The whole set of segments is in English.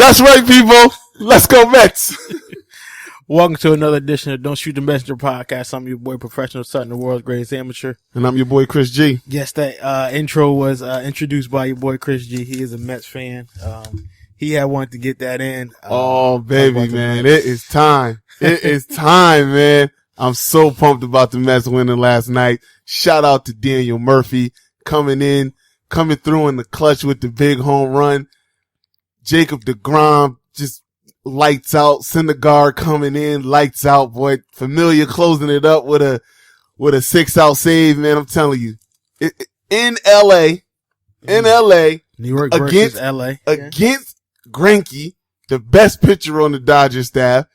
That's right, people. Let's go Mets. Welcome to another edition of Don't Shoot the Messenger podcast. I'm your boy, Professional Sutton, the world's greatest amateur. And I'm your boy, Chris G. Yes, that intro was introduced by your boy, Chris G. He is a Mets fan. He had wanted to get that in. Oh, baby, man. It is time. It is time, man. I'm so pumped about the Mets winning last night. Shout out to Daniel Murphy coming through in the clutch with the big home run. Jacob deGrom just lights out. Syndergaard coming in, lights out, boy. Familia closing it up with a 6-out save, man. I'm telling you. In LA, New York versus LA. Against Greinke, the best pitcher on the Dodgers staff.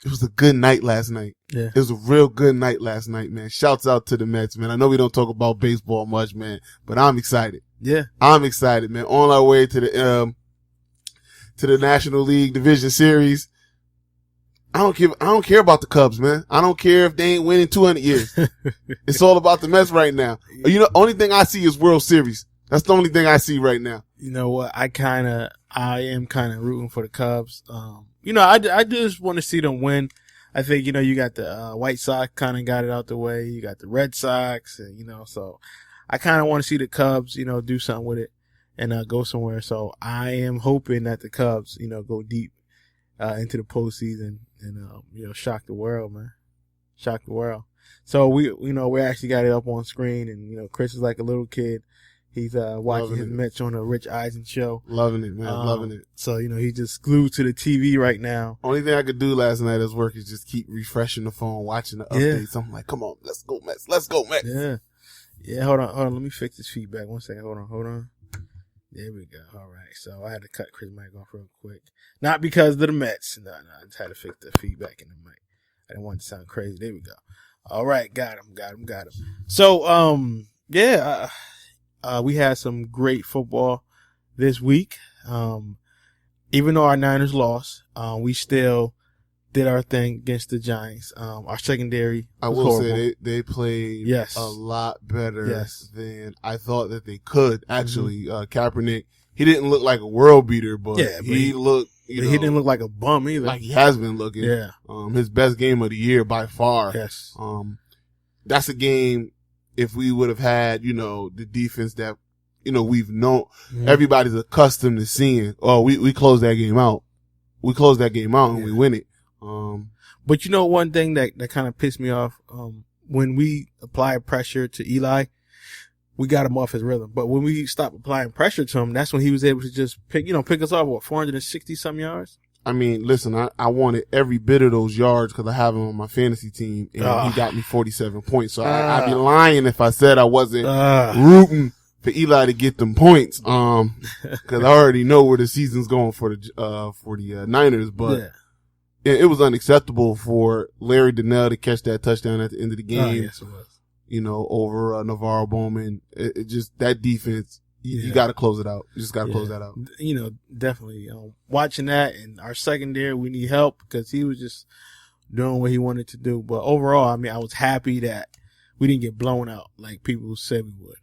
It was a good night last night. Yeah. It was a real good night last night, man. Shouts out to the Mets, man. I know we don't talk about baseball much, man, but I'm excited. Yeah. I'm excited, man. On our way to the National League Division Series. I don't care about the Cubs, man. I don't care if they ain't winning 200 years. It's all about the Mets right now. You know, only thing I see is World Series. That's the only thing I see right now. You know what? I am kind of rooting for the Cubs. I just want to see them win. I think, you got the White Sox kind of got it out the way. You got the Red Sox, and, so I kind of want to see the Cubs, do something with it and go somewhere. So I am hoping that the Cubs, go deep into the postseason and, shock the world, man. Shock the world. So we actually got it up on screen, and, Chris is like a little kid. He's watching his Mets on the Rich Eisen show. Loving it, man. Loving it. So, he's just glued to the TV right now. Only thing I could do last night at work is just keep refreshing the phone, watching the updates. I'm like, come on, let's go Mets. Let's go Mets. Yeah. Yeah, hold on. Let me fix this feedback. 1 second. Hold on. There we go. All right. So I had to cut Chris' mic off real quick. Not because of the Mets. No. I just had to fix the feedback in the mic. I didn't want it to sound crazy. There we go. All right. Got him. So, we had some great football this week. Even though our Niners lost, we still did our thing against the Giants. Our secondary I was will horrible. say they played a lot better than I thought that they could. Actually, Kaepernick, he didn't look like a world beater, but he looked, he didn't look like a bum either. Like he has been looking. Yeah. His best game of the year by far. Yes. That's a game if we would have had, the defense that, we've known, everybody's accustomed to seeing. Oh, we closed that game out. We closed that game out and we win it. But one thing that kind of pissed me off, when we applied pressure to Eli, we got him off his rhythm. But when we stopped applying pressure to him, that's when he was able to just pick us off, 460 some yards? I mean, listen, I wanted every bit of those yards because I have him on my fantasy team, and he got me 47 points. So I'd be lying if I said I wasn't rooting for Eli to get them points. Cause I already know where the season's going for the Niners, but it was unacceptable for Larry Donnell to catch that touchdown at the end of the game. Yes, it was. Over Navarro Bowman. It just, that defense, you got to close it out. You just got to close that out. Definitely. Watching that, and our secondary, we need help because he was just doing what he wanted to do. But overall, I was happy that we didn't get blown out like people said we would.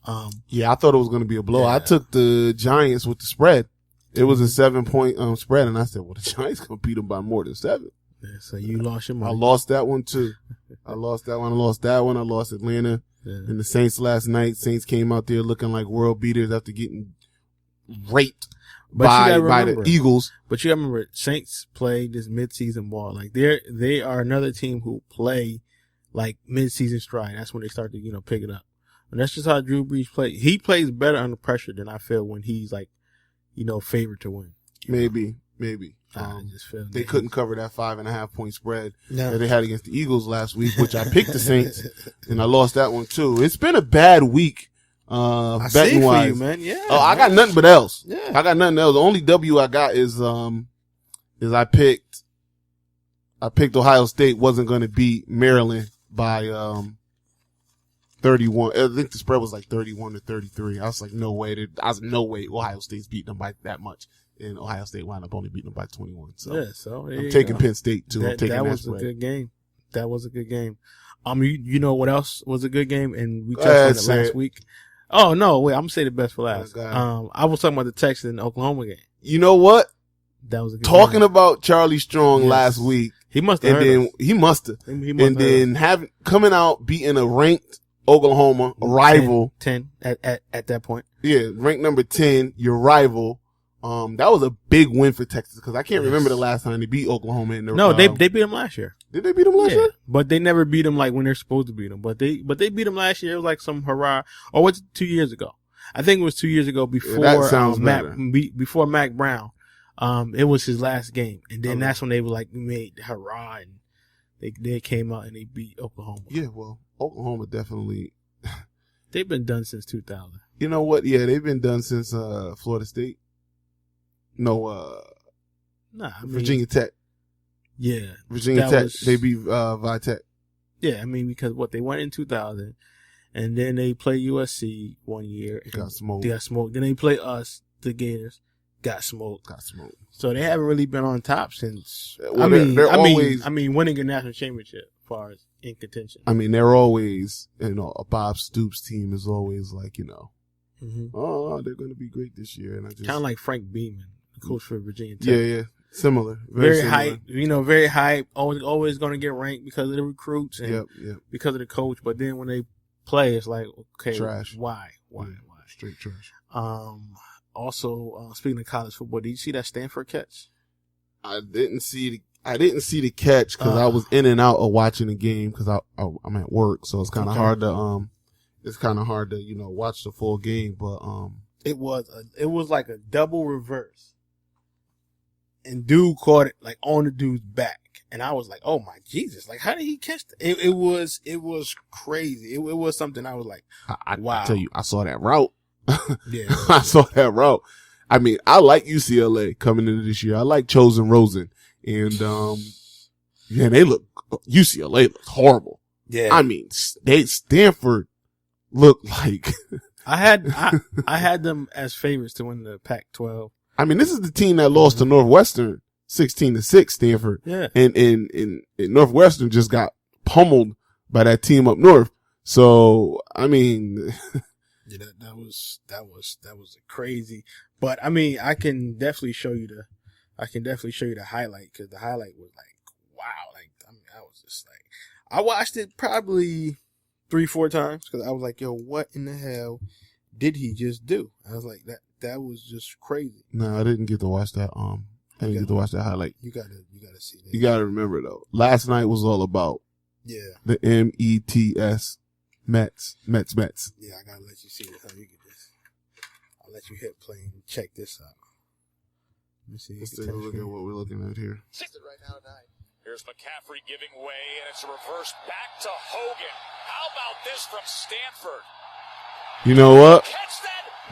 I thought it was going to be a blow. I took the Giants with the spread. It was a 7-point spread, and I said, well, the Giants going to beat them by more than 7. Yeah, so you lost your money. I lost that one, too. I lost Atlanta and the Saints last night. Saints came out there looking like world beaters after getting raped by the Eagles. But you got to remember, Saints play this midseason ball. Like, they are another team who play like midseason stride. That's when they start to, pick it up. And that's just how Drew Brees plays. He plays better under pressure than I feel when he's like, favored to win. Maybe. I just feel they couldn't cover that 5.5 point spread that they had against the Eagles last week, which I picked the Saints, and I lost that one too. It's been a bad week, betting wise. For you, man. Yeah. Oh, I got nothing but else. Yeah. I got nothing else. The only W I got is I picked Ohio State wasn't going to beat Maryland by 31. I think the spread was like 31 to 33. I was like, no way. Ohio State's beating them by that much. And Ohio State wound up only beating them by 21. So I'm taking Penn State too. That was a good game. You know what else was a good game? And we touched on it last week. Oh no, wait, I'm gonna say the best for last. I was talking about the Texas and Oklahoma game. You know what? That was a good talking game. about Charlie Strong Yes. last week. He must have. And then he must have. And then coming out beating a ranked Oklahoma, a rival. 10 at that point. Yeah, ranked number 10, your rival. That was a big win for Texas because I can't remember the last time they beat Oklahoma in the. No, they beat them last year. Did they beat them last year? But they never beat them like when they're supposed to beat them. But they beat them last year. It was like some hurrah. Or was it 2 years ago? I think it was 2 years ago before that sounds better. before Mac Brown. It was his last game, and then that's when they were like made hurrah, and they came out and they beat Oklahoma. Yeah, well, Oklahoma definitely. They've been done since 2000. You know what? Yeah, they've been done since Florida State. No, Virginia Tech. Yeah, Virginia Tech. They beat Vitek. Yeah, I mean because they went in 2000, and then they play USC 1 year. Got smoked. They got smoked. Then they play us, the Gators. Got smoked. So they haven't really been on top since. Well, they're always winning a national championship as far as in contention. I mean, they're always, a Bob Stoops team is always like, oh, they're going to be great this year. And I just kind of like Frank Beeman, the coach for Virginia Tech. Yeah, similar, very similar. hype. Very hype. Always going to get ranked because of the recruits and because of the coach. But then when they play, it's like okay, trash. Why? Straight trash. Also, speaking of college football, did you see that Stanford catch? I didn't see the catch because I was in and out of watching the game because I'm at work, so it's kind of hard to watch the full game. But it was like a double reverse, and dude caught it like on the dude's back, and I was like, oh my Jesus, like how did he catch it? It was crazy. It was something I was like, wow. I tell you, I saw that route. Yeah, I saw that route. I mean, I like UCLA coming into this year. I like Chosen Rosen, and they UCLA looks horrible. Yeah, I mean, Stanford looked like I had them as favorites to win the Pac-12. I mean, this is the team that lost to Northwestern 16-6. Stanford, yeah, and Northwestern just got pummeled by that team up north. So I mean. Yeah, that was crazy. But I mean, I can definitely show you the highlight because the highlight was like, wow. Like, I mean, I was just like, I watched it probably 3-4 times because I was like, yo, what in the hell did he just do? I was like, that was just crazy. No, I didn't get to watch that. I didn't get to watch that highlight. You gotta see that. You gotta remember though, last night was all about the METS. Mets. Yeah, I gotta let you see this. I'll let you hit play and check this out. Let me see. Let's take a look at what we're looking at here. Right now tonight. Here's McCaffrey giving way, and it's a reverse back to Hogan. How about this from Stanford? You know what?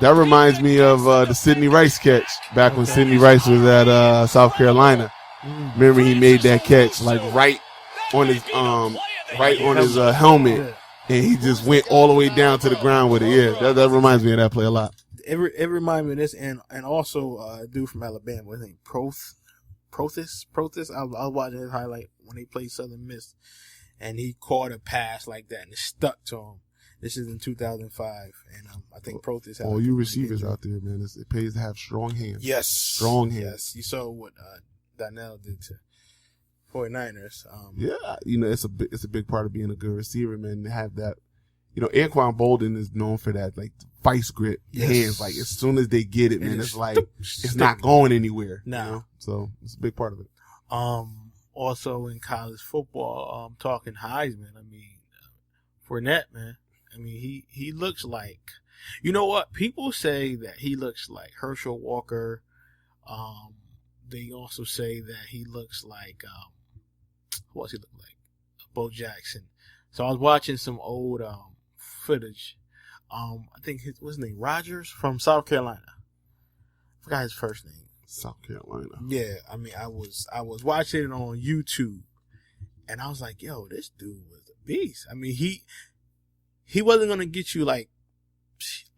That reminds me of the Sidney Rice catch back when Sidney Rice was at South Carolina. Remember he made that catch like right on his helmet. And he just went all the way down to the ground with it. Yeah, that reminds me of that play a lot. It reminds me of this, and also a dude from Alabama, I think Prothis. I was watching his highlight when they played Southern Miss, and he caught a pass like that, and it stuck to him. This is in 2005, and I think Prothis. All you receivers out there, man, it pays to have strong hands. Yes, strong hands. Yes, you saw what Donnell did to 49ers. It's a big part of being a good receiver, man, to have that. Anquan Bolden is known for that, like, vice grip hands. Like, as soon as they get it, man, it's like, it's not going anywhere. No. So, it's a big part of it. Also in college football, talking Heisman, I mean, Fournette, man. I mean, he looks like, you know what? People say that he looks like Herschel Walker. They also say that he looks like, what's he look like? Bo Jackson. So I was watching some old footage. I think what's his name? Rogers from South Carolina. I forgot his first name. South Carolina. Yeah, I mean, I was watching it on YouTube, and I was like, yo, this dude was a beast. I mean, he wasn't gonna get you like.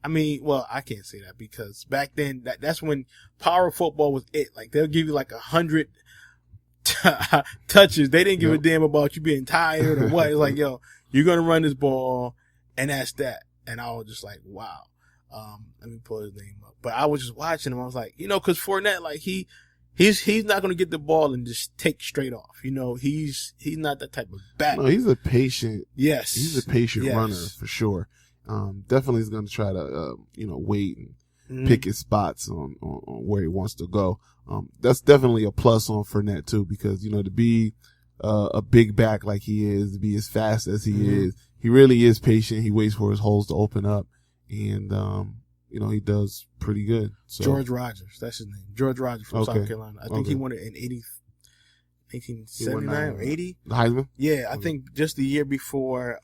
I mean, well, I can't say that because back then that's when power football was it. Like they'll give you like 100 touches. They didn't give a damn about you being tired or what. It's like, yo, you're gonna run this ball, and that's that. And I was just like, wow. Let me pull his name up. But I was just watching him. I was like, because Fournette, like he He's not going to get the ball and just take straight off. You know, he's not that type of back. No, he's a patient. Yes. He's a patient runner for sure. Definitely is going to try to, wait and pick his spots on where he wants to go. That's definitely a plus on Fournette too, because, to be a big back like he is, to be as fast as he is, he really is patient. He waits for his holes to open up, and, he does pretty good. So. George Rogers, that's his name. George Rogers from South Carolina. I think he won it in 1979 or 80. The Heisman? Yeah, I think just the year before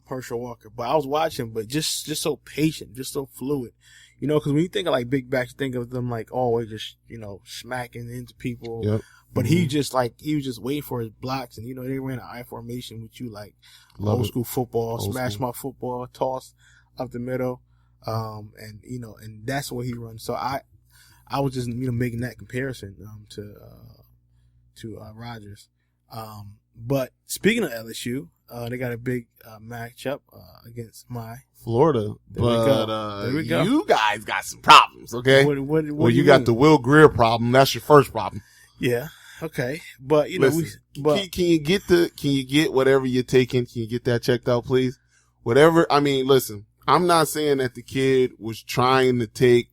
Herschel Walker. But I was watching, but just so patient, just so fluid. Because when you think of like big backs, you think of them like always just, smacking into people. Yep. But he was just waiting for his blocks, and they ran an I formation with you like old school football, smash my football, toss up the middle. And that's what he runs. So I was just, making that comparison, to Rogers. But speaking of LSU, they got a big, matchup, against Florida. There we go. You guys got some problems, okay? What you got the Will Greer problem. That's your first problem. Yeah. Okay. But, Listen, can you get whatever you're taking? Can you get that checked out, please? Whatever. I mean, listen. I'm not saying that the kid was trying to take,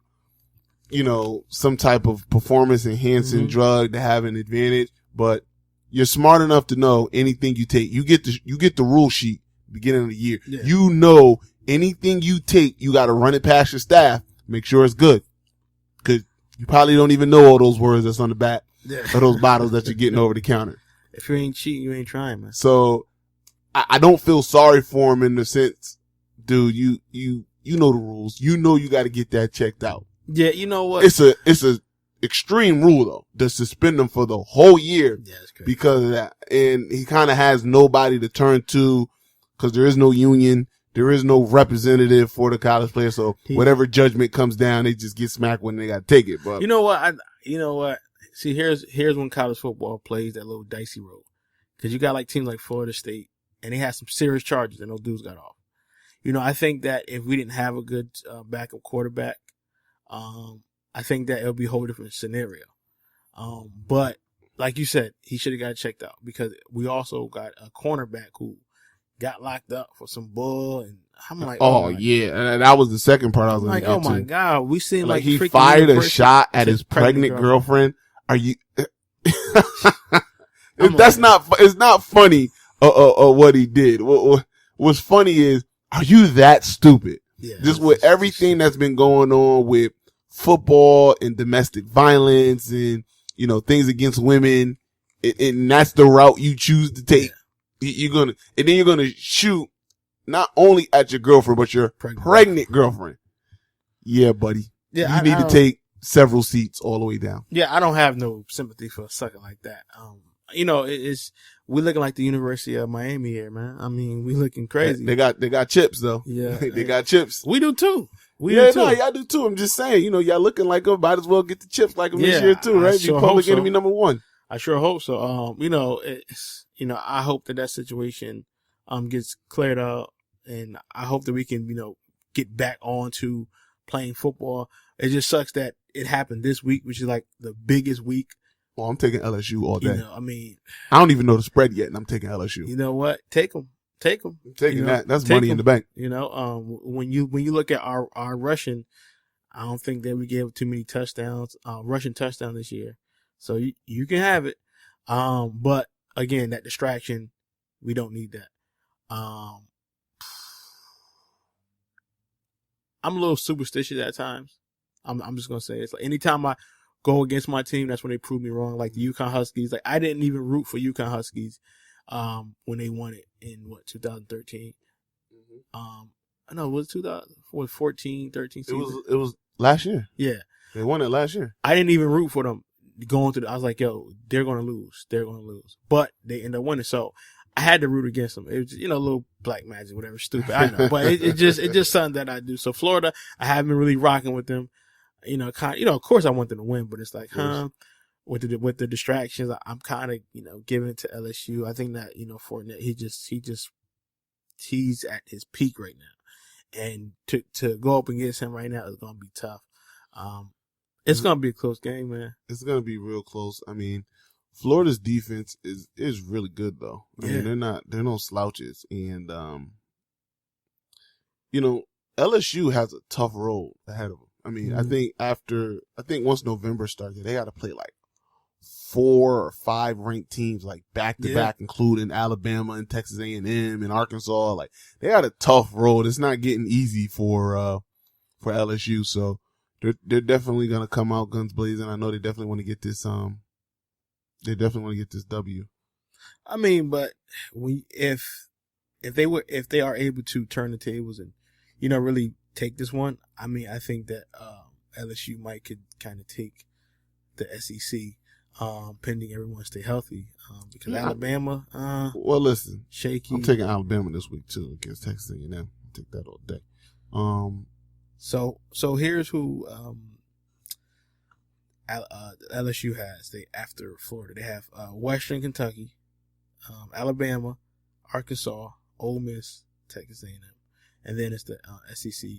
some type of performance enhancing drug to have an advantage, but you're smart enough to know anything you take. You get the rule sheet beginning of the year. Yeah. Anything you take, you got to run it past your staff. Make sure it's good. Cause you probably don't even know all those words that's on the back of those bottles that you're getting over the counter. If you ain't cheating, you ain't trying, man. So I don't feel sorry for him in the sense, dude, you know the rules. You got to get that checked out. Yeah, you know what? It's a extreme rule though to suspend him for the whole year because of that. And he kind of has nobody to turn to because there is no union. There is no representative for the college player. So whatever judgment comes down, they just get smacked when they got to take it. But you know what? See, here's when college football plays that little dicey role. Cause you got like teams like Florida State and they had some serious charges and those dudes got off. I think that if we didn't have a good backup quarterback, I think that it'll be a whole different scenario. But like you said, he should have got checked out because we also got a cornerback who got locked up for some bull, and I'm like, yeah, and that was the second part I was like, oh my god, we seen like he fired a shot at his pregnant girlfriend. Are you? It's not funny. What he did. What's funny is, are you that stupid? Yeah, just with everything that's been going on with football and domestic violence and, things against women, and that's the route you choose to take. You're going to shoot not only at your girlfriend, but your pregnant girlfriend. Yeah, buddy. Yeah, you need to take several seats all the way down. Yeah, I don't have no sympathy for a sucker like that. We looking like the University of Miami here, man. I mean, we looking crazy. They got chips though. Yeah, they got chips. We do too. Y'all do too. I'm just saying, y'all looking like them. Might as well get the chips like them this year too, right? Be public enemy number one. I sure hope so. I hope that situation gets cleared up, and I hope that we can, get back on to playing football. It just sucks that it happened this week, which is like the biggest week. Well, I'm taking LSU all day. I don't even know the spread yet, and I'm taking LSU. You know what? Take them. I'm taking that. That's money in the bank. When you look at our rushing, I don't think that we gave too many touchdowns, rushing touchdowns this year. So you can have it. But again, that distraction, we don't need that. I'm a little superstitious at times. I'm just gonna say it's like anytime I go against my team, that's when they prove me wrong. Like the UConn Huskies, like I didn't even root for UConn Huskies when they won it in 2013. I know it was 2014, 13 season. It was last year. Yeah, they won it last year. I didn't even root for them going through. I was like, yo, they're gonna lose. But they end up winning. So I had to root against them. It was, a little black magic, whatever, stupid. I know, but it just something that I do. So Florida, I haven't been really rocking with them. Of course I want them to win, but it's like, with the distractions, I'm kind of, giving it to LSU. I think that, Fournette, he's at his peak right now. And to go up against him right now is going to be tough. It's going to be a close game, man. It's going to be real close. I mean, Florida's defense is really good though. I mean, they're no slouches, and LSU has a tough road ahead of them. I mean, I think once November started, they got to play like 4 or 5 ranked teams like back to back, including Alabama and Texas A&M and Arkansas. Like they got a tough road. It's not getting easy for LSU. So they're definitely gonna come out guns blazing. I know they definitely want to get this W. I mean, but if they are able to turn the tables and really take this one, I mean, I think that LSU could kind of take the SEC, pending everyone stay healthy. Because Alabama, well, listen, shaky. I'm taking Alabama this week too against Texas A&M. I'll take that all day. So here's who LSU has. They after Florida, they have Western Kentucky, Alabama, Arkansas, Ole Miss, Texas A&M, and then it's the SEC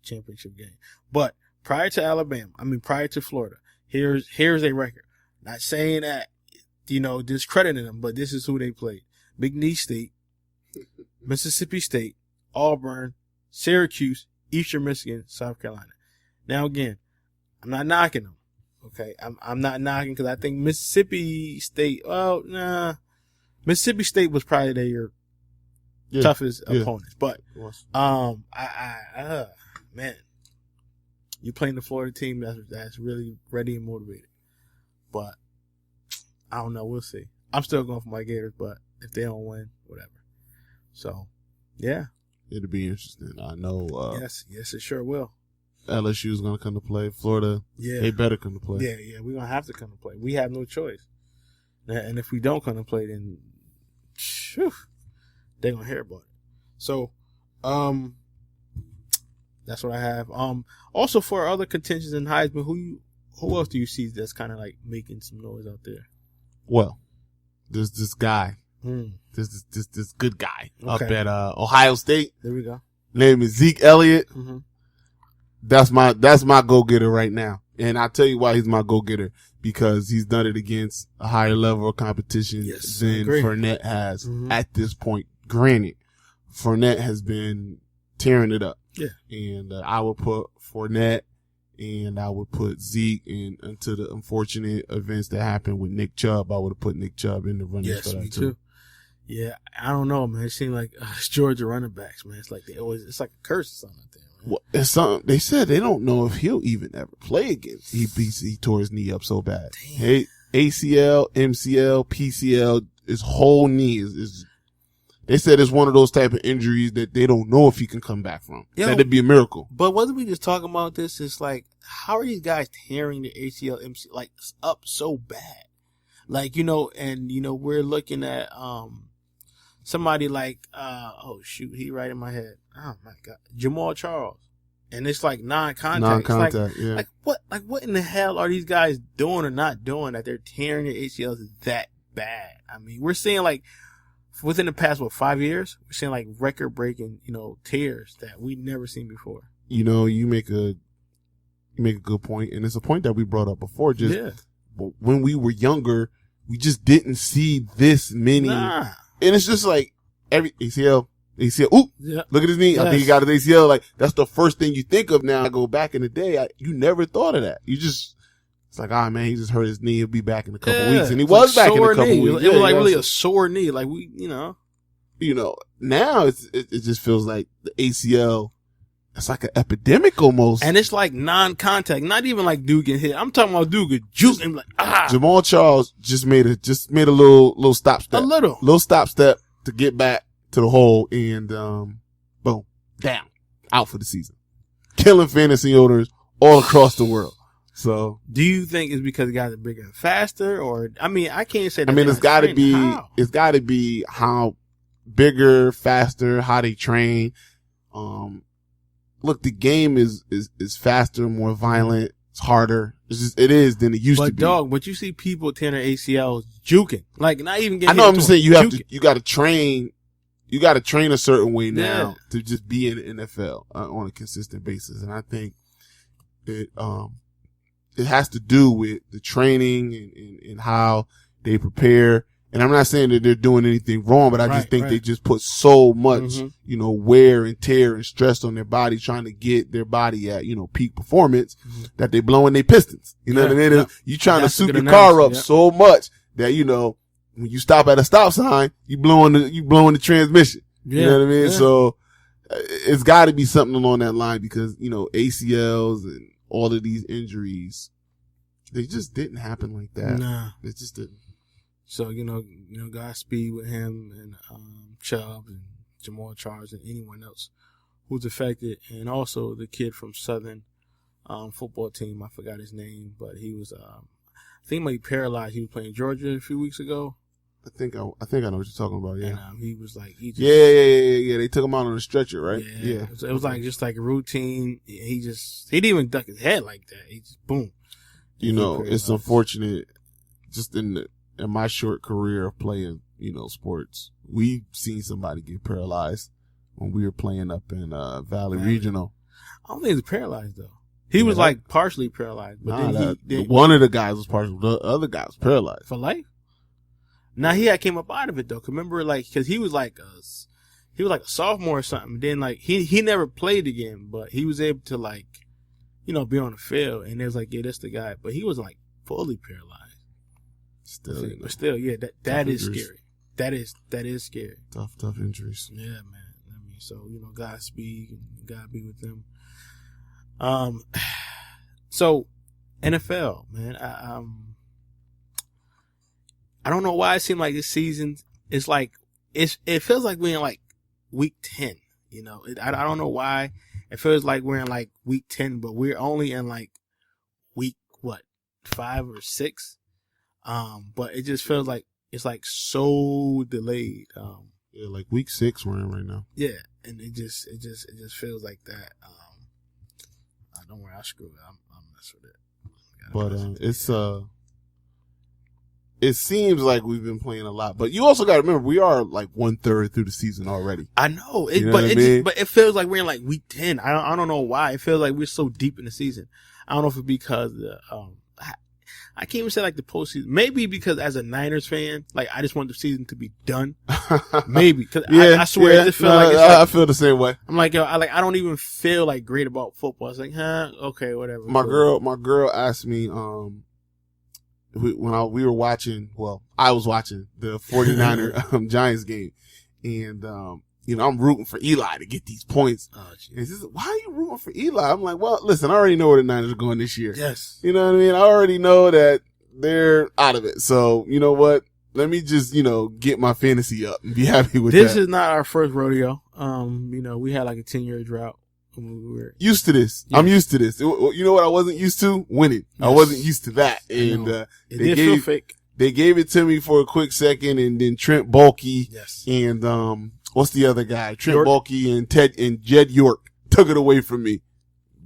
championship game. But prior to Florida, here's a record. Not saying that discrediting them, but this is who they played: McNeese State, Mississippi State, Auburn, Syracuse, Eastern Michigan, South Carolina. Now again, I'm not knocking them. Okay, I'm not knocking because I think Mississippi State. Well, nah, Mississippi State was probably their toughest opponents. But man, you playing the Florida team that's really ready and motivated. But I don't know. We'll see. I'm still going for my Gators, but if they don't win, whatever. So, yeah. It'll be interesting. I know. Yes, it sure will. LSU is going to come to play. Florida, they better come to play. Yeah, we're going to have to come to play. We have no choice. And if we don't come to play, then they're going to hear about it. So, that's what I have. Also for other contentions in Heisman, who else do you see that's kind of like making some noise out there? Well, there's this guy. This good guy up at Ohio State. There we go. Name is Zeke Elliott. Mm-hmm. That's my go-getter right now. And I'll tell you why he's my go-getter. Because he's done it against a higher level of competition than Fournette has at this point. Granted, Fournette has been tearing it up. Yeah. And I would put Fournette and I would put Zeke into the unfortunate events that happened with Nick Chubb. I would have put Nick Chubb in the running for that too. Yeah, I don't know, man. It seems like it's Georgia running backs, man. It's like it's like a curse or something out there, man. Well, it's something they said they don't know if he'll even ever play again. He tore his knee up so bad. Hey, ACL, MCL, PCL, his whole knee is. They said it's one of those type of injuries that they don't know if he can come back from. That'd be a miracle. But wasn't we just talking about this? It's like, how are these guys tearing the ACL, MCL like up so bad? Like, we're looking at somebody like he right in my head. Oh my God, Jamal Charles, and it's like non-contact. Yeah. Like what in the hell are these guys doing or not doing that they're tearing their ACLs that bad? I mean, we're seeing like within the past 5 years, we're seeing like record-breaking tears that we've never seen before. You make a good point, and it's a point that we brought up before. When we were younger, we just didn't see this many. Nah. And it's just like every ACL. Ooh, look at his knee. Yes. I think he got his ACL. Like that's the first thing you think of now. I go back in the day, you never thought of that. It's like, man, he just hurt his knee. He'll be back in a couple weeks, and he was back in a couple weeks. It was like really a sore knee. Like now it just feels like the ACL. It's like an epidemic almost, and it's like non-contact. Not even like dude getting hit. I'm talking about dude get juiced and like Jamal Charles just made a little stop step, a little stop step to get back to the hole, and boom, down, out for the season, killing fantasy owners all across the world. So, do you think it's because the guys are bigger and faster, or I can't say that. It's got to be how bigger, faster, how they train. Look, the game is faster, more violent, it's harder. It is than it used to be. But you see people tearing their ACLs juking, like not even getting. I know. I'm just saying you got to train. You got to train a certain way now to just be in the NFL on a consistent basis, and I think it it has to do with the training and how they prepare. And I'm not saying that they're doing anything wrong, but I just think they just put so much, wear and tear and stress on their body trying to get their body at, peak performance that they blowing their pistons. You know what I mean? Yeah. You trying to soup your car up so much that, when you stop at a stop sign, you blowing the transmission. You know what I mean? Yeah. So it's got to be something along that line because, ACLs and all of these injuries, they just didn't happen like that. Nah. It just didn't. So, Godspeed with him and Chubb and Jamal Charles and anyone else who's affected. And also the kid from Southern football team. I forgot his name, but he was, I think he might be paralyzed. He was playing Georgia a few weeks ago. I think I know what you're talking about, yeah. And he was like, yeah. They took him out on a stretcher, right? Yeah. It was like just like a routine. He didn't even duck his head like that. He just, boom. It's unfortunate just in my short career of playing, sports, we've seen somebody get paralyzed when we were playing up in Valley Regional. I don't think he's paralyzed though. He was like partially paralyzed, but one of the guys was partially. The other guy was paralyzed for life. Now he came up out of it though. Remember, because he was like a sophomore or something. Then he never played again, but he was able to be on the field. And there's that's the guy, but he was fully paralyzed. Still, yeah, that is scary. That is scary. Tough injuries. Yeah, man. I mean, so Godspeed and God be with them. So NFL, man. I don't know why it seemed like this season is it feels like we're in week 10. I don't know why it feels like we're in week 10, but we're only in week 5 or 6. But it just feels like it's so delayed. Yeah, week 6 we're in right now. Yeah, and it just feels like that. Don't worry, I'll screw it. I'm messing with it. But it seems like we've been playing a lot. But you also got to remember we are 1/3 through the season already. I know, but it feels like we're in week 10. I don't know why. It feels like we're so deep in the season. I don't know if it's because I can't even say the postseason. Maybe because as a Niners fan, I just want the season to be done. Maybe because I swear it just feels I feel the same way. I'm I don't even feel great about football. It's okay, whatever. My girl asked me when we were watching. Well, I was watching the 49er Giants game, and I'm rooting for Eli to get these points. Oh, and she said, why are you rooting for Eli? I'm like, well, listen, I already know where the Niners are going this year. Yes. You know what I mean? I already know that they're out of it. So, you know what? Let me just, get my fantasy up and be happy with that. This is not our first rodeo. We had a 10-year drought when we were used to this. Yeah. I'm used to this. You know what I wasn't used to? Winning. Yes. I wasn't used to that. And, it did feel fake. They gave it to me for a quick second, and then Trent Baalke. Yes. And, what's the other guy? Trent Baalke and Jed York took it away from me.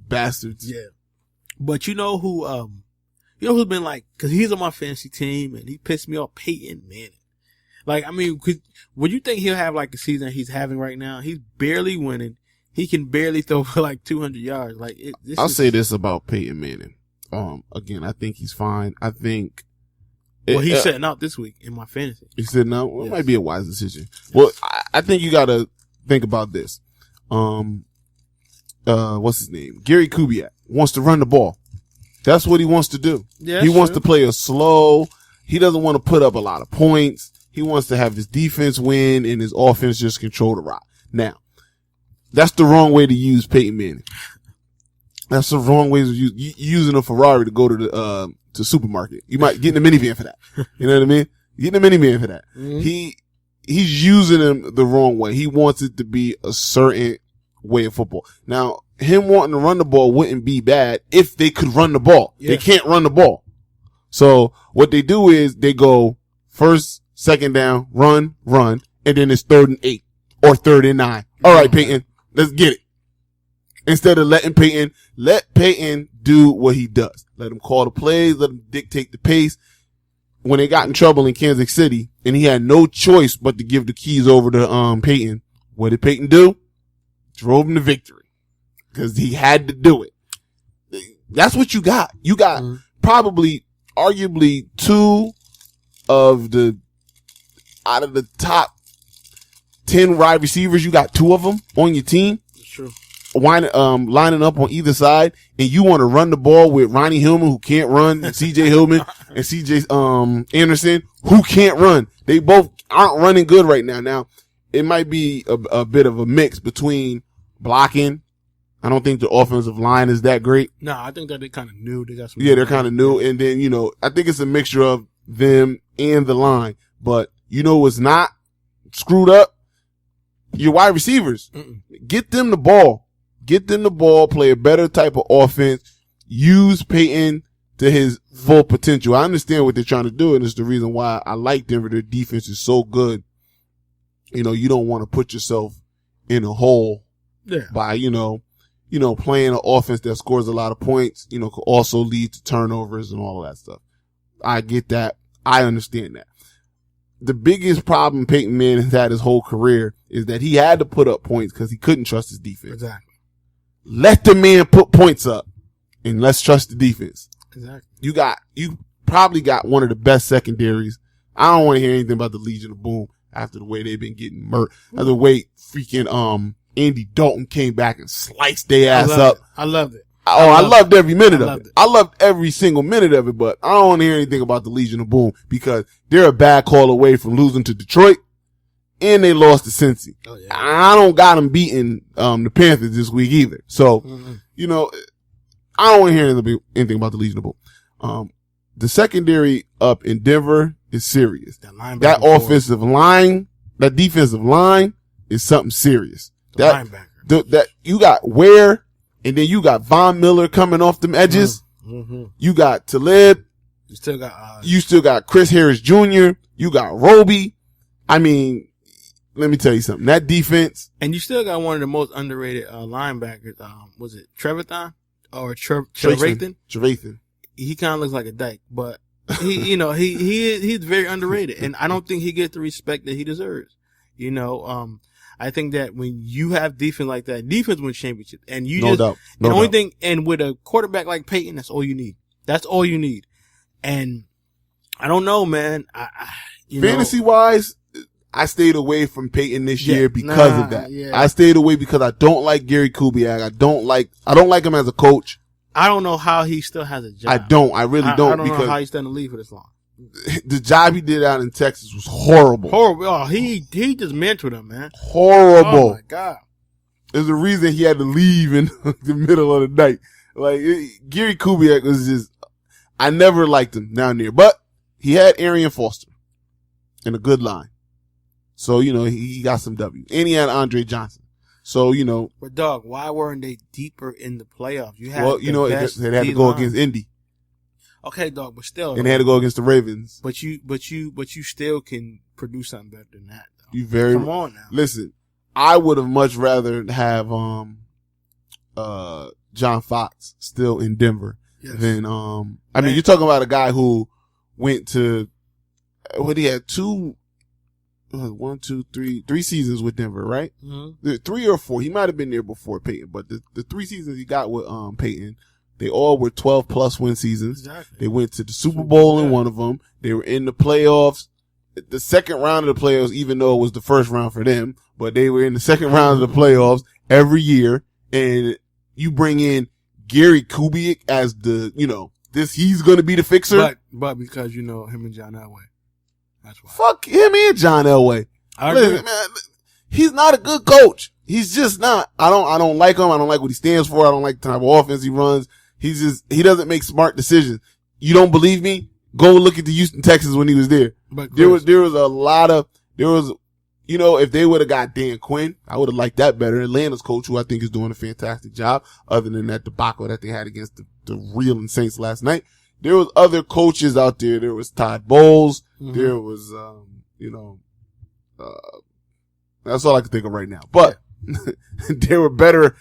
Bastards. Yeah. But who's been cause he's on my fantasy team and he pissed me off, Peyton Manning. Would you think he'll have a season he's having right now? He's barely winning. He can barely throw for 200 yards. I'll say this about Peyton Manning. Again, I think he's fine. I think. He's setting out this week in my fantasy. He's setting out? Well, yes. It might be a wise decision. Well, I think you gotta think about this. What's his name? Gary Kubiak wants to run the ball. That's what he wants to do. Yeah, he wants to play a slow. He doesn't want to put up a lot of points. He wants to have his defense win and his offense just control the rock. Now, that's the wrong way to use Peyton Manning. That's the wrong way to use using a Ferrari to go to the supermarket. You might get in a minivan for that. You know what I mean? Get in a minivan for that. Mm-hmm. He's using him the wrong way. He wants it to be a certain way of football. Now, him wanting to run the ball wouldn't be bad if they could run the ball. Yeah. They can't run the ball. So what they do is they go first, second down, run, and then it's 3rd and 8 or 3rd and 9. All right, Peyton, let's get it. Instead of let Peyton do what he does. Let him call the plays, let him dictate the pace. When they got in trouble in Kansas City and he had no choice but to give the keys over to Peyton, what did Peyton do? Drove him to victory because he had to do it. That's what you got. You got probably, arguably, out of the top 10 wide receivers, you got 2 of them on your team. That's true. Lining up on either side, and you want to run the ball with Ronnie Hillman, who can't run, and CJ Hillman and CJ Anderson, who can't run. They both aren't running good right now. Now, it might be a bit of a mix between blocking. I don't think the offensive line is that great. No, I think that they kind of new. They're kind of new. And then, I think it's a mixture of them and the line. But what's not screwed up? Your wide receivers. Get them the ball. Play a better type of offense. Use Peyton to his full potential. I understand what they're trying to do, and it's the reason why I like Denver. Their defense is so good. You don't want to put yourself in a hole by, playing an offense that scores a lot of points, could also lead to turnovers and all of that stuff. I get that. I understand that. The biggest problem Peyton Manning has had his whole career is that he had to put up points because he couldn't trust his defense. Exactly. Let the man put points up and let's trust the defense. Exactly. You probably got one of the best secondaries. I don't want to hear anything about the Legion of Boom after the way they've been getting murked. After the way freaking, Andy Dalton came back and sliced their ass up. I loved it. Oh, I loved every minute of it. I loved every single minute of it, but I don't want to hear anything about the Legion of Boom because they're a bad call away from losing to Detroit and they lost to Cincy. Oh, yeah. I don't got them beating, the Panthers this week either. So, I don't want to hear anything about the Legion of Boom. The secondary up in Denver is serious. That offensive line, that defensive line is something serious. Linebacker. That you got Ware, and then you got Von Miller coming off them edges. You got Talib. You still got Chris Harris Jr. You got Roby. I mean, let me tell you something. That defense. And you still got one of the most underrated linebackers. Was it Trevathan or Trevathan? Trevathan. He kind of looks like a dyke, but he, he's very underrated, and I don't think he gets the respect that he deserves. I think that when you have defense like that, defense wins championships, and No doubt. The only thing, and with a quarterback like Peyton, that's all you need. That's all you need. And I don't know, man. Fantasy wise, I stayed away from Peyton this year because of that. Yeah. I stayed away because I don't like Gary Kubiak. I don't like him as a coach. I don't know how he still has a job. I really don't. I don't know how he's done to leave for this long. The job he did out in Texas was horrible. Horrible. Oh, he just mentored him, man. Horrible. Oh my God. There's a reason he had to leave in the middle of the night. Gary Kubiak was just, I never liked him down there, but he had Arian Foster and a good line. So, he got some W. And he had Andre Johnson. So, But dog, why weren't they deeper in the playoffs? they had to go against Indy. Okay, dog, but still. And they had to go against the Ravens. But you still can produce something better than that, though. Come on now. Listen, I would have much rather have, John Fox still in Denver than, you're talking about a guy who went to, he had three seasons with Denver, right? Mm-hmm. 3 or 4. He might have been there before Peyton, but the 3 seasons he got with, Peyton, they all were 12+ win seasons. Exactly. They went to the Super Bowl in one of them. They were in the playoffs, the second round of the playoffs, even though it was the first round for them, but they were in the second round of the playoffs every year. And you bring in Gary Kubiak as he's going to be the fixer. But because him and John Elway. That's why. Fuck him and John Elway. Listen, man, he's not a good coach. He's just not. I don't like him. I don't like what he stands for. I don't like the type of offense he runs. He doesn't make smart decisions. You don't believe me? Go look at the Houston Texans when he was there. But there was if they would have got Dan Quinn, I would have liked that better. Atlanta's coach, who I think is doing a fantastic job, other than that debacle that they had against the real Saints last night. There was other coaches out there. There was Todd Bowles. Mm-hmm. There was, that's all I can think of right now. But there were better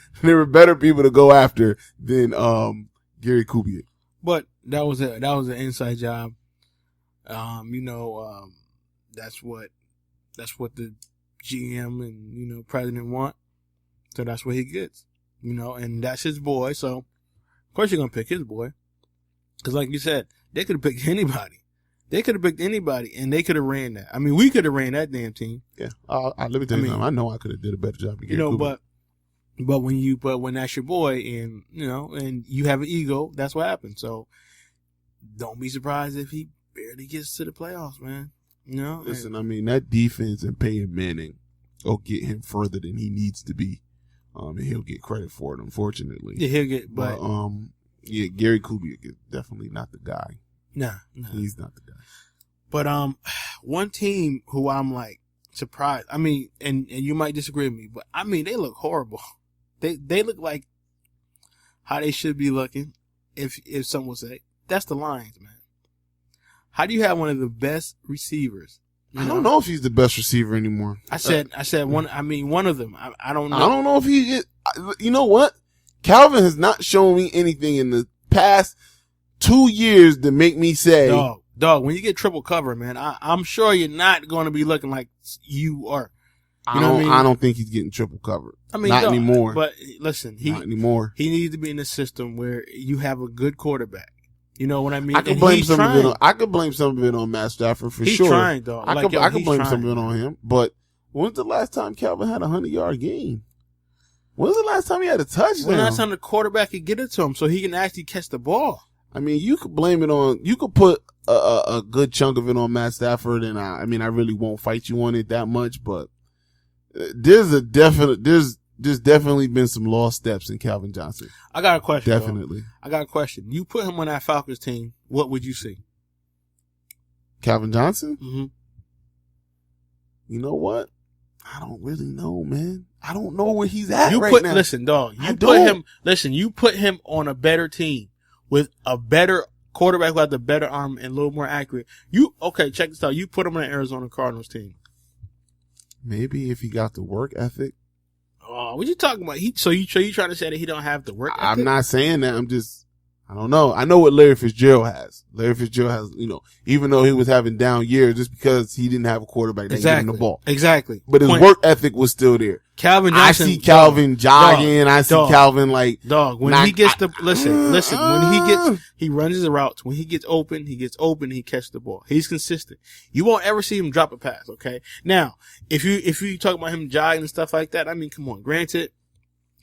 people to go after than, Gary Kubiak. But that was an inside job. That's what the GM and, president want. So that's what he gets, and that's his boy. So Of course you're going to pick his boy. Because like you said, they could have picked anybody. They could have picked anybody, and they could have ran that. I mean, we could have ran that damn team. Yeah. Let me tell you something. I know I could have did a better job to get Cooper. But when that's your boy, and and you have an ego, that's what happens. So don't be surprised if he barely gets to the playoffs, man. Listen, I mean, that defense and Peyton Manning will get him further than he needs to be. And he'll get credit for it, unfortunately. Yeah, he'll get, but Gary Kubiak is definitely not the guy. Nah. He's not the guy. But one team who I'm like surprised. I mean, and you might disagree with me, but I mean they look horrible. They look like how they should be looking. If some would say that's the Lions, man. How do you have one of the best receivers? I don't know if he's the best receiver anymore. I said one. I mean one of them. I don't know. I don't know if he is. You know what? Calvin has not shown me anything in the past 2 years to make me say, dog, when you get triple cover, man, I'm sure you're not going to be looking like you are. You know what I mean? I don't think he's getting triple covered. I mean, not anymore. But listen, not anymore. He needs to be in a system where you have a good quarterback. You know what I mean? I could blame some of it on Matt Stafford for sure. He's trying, dog. I could blame some of it on him. But when's the last time Calvin had a 100-yard game? When's the last time he had a touchdown? When's the last time the quarterback could get it to him so he can actually catch the ball? I mean, you could blame it on. You could put a good chunk of it on Matt Stafford, and I really won't fight you on it that much. But there's definitely been some lost steps in Calvin Johnson. I got a question. Definitely, bro. I got a question. You put him on that Falcons team, what would you see? Calvin Johnson? Mm-hmm. You know what? I don't really know, man. I don't know where he's at right now. Listen, dog. You put him on a better team with a better quarterback who has the better arm and a little more accurate. Check this out. You put him on the Arizona Cardinals team. Maybe if he got the work ethic. Oh, what you talking about? So you trying to say that he don't have the work ethic? I'm not saying that. I don't know. I know what Larry Fitzgerald has. Larry Fitzgerald has, even though he was having down years, just because he didn't have a quarterback that gave him the ball. Exactly. But his work ethic was still there. Calvin Johnson. I see Calvin jogging. I see Calvin when he gets when he runs his routes. When he gets open, he catches the ball. He's consistent. You won't ever see him drop a pass, okay? Now, if you talk about him jogging and stuff like that, I mean, come on. Granted,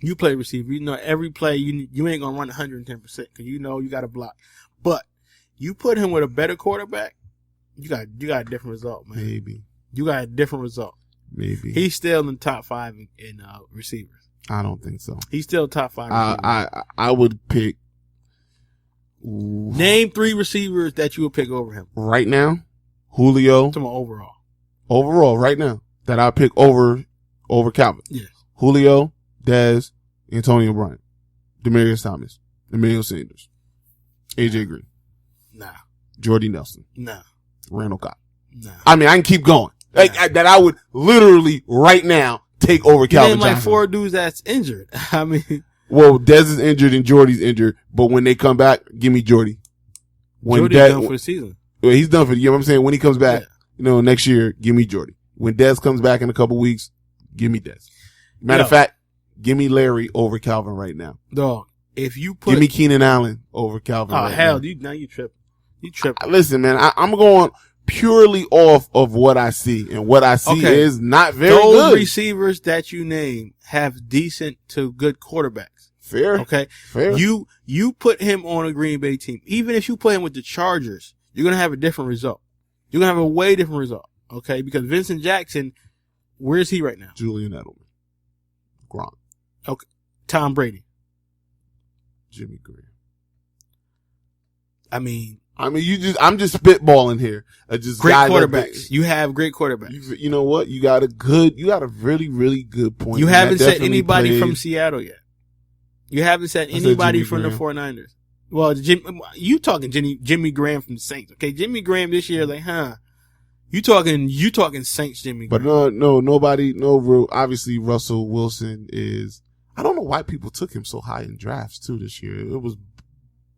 you play receiver. You know every play you ain't gonna run 110% because you got to block. But you put him with a better quarterback, you got a different result, man. Maybe you got a different result. Maybe he's still in the top 5 in receivers. I don't think so. He's still top 5. I would pick. Name 3 receivers that you would pick over him right now. Julio. I'm talking about overall right now that I pick over Calvin. Yes. Julio, Dez, Antonio Brown, Demaryius Thomas, Emmanuel Sanders, AJ Green. Nah. Jordy Nelson. Nah. Randall Cobb. Nah. I mean, I can keep going. That I would literally right now take over Calvin Johnson. Like 4 dudes that's injured. I mean. Well, Dez is injured and Jordy's injured, but when they come back, give me Jordy. Jordy's done for the season. Well, he's done for the year. You know what I'm saying? When he comes back, next year, give me Jordy. When Dez comes back in a couple weeks, give me Dez. Matter of fact, give me Larry over Calvin right now. Dog, if you put... Give me Keenan Allen over Calvin right now. Oh, hell, now you tripping. You tripping. Listen, man, I'm going purely off of what I see, and what I see is not very good. Those receivers that you name have decent to good quarterbacks. Fair. Okay? Fair. You put him on a Green Bay team. Even if you play him with the Chargers, you're going to have a different result. You're going to have a way different result. Okay? Because Vincent Jackson, where is he right now? Julian Edelman. Gronk. Okay. Tom Brady. Jimmy Graham. I mean, I'm just spitballing here. Great quarterbacks. You have great quarterbacks. You know what? You got a really, really good point. You haven't said anybody from Seattle yet. You haven't said anybody from the 49ers. Well, you talking Jimmy Graham from the Saints. Okay. Jimmy Graham this year, you talking Saints Jimmy Graham. But nobody, obviously Russell Wilson is, I don't know why people took him so high in drafts too this year. It was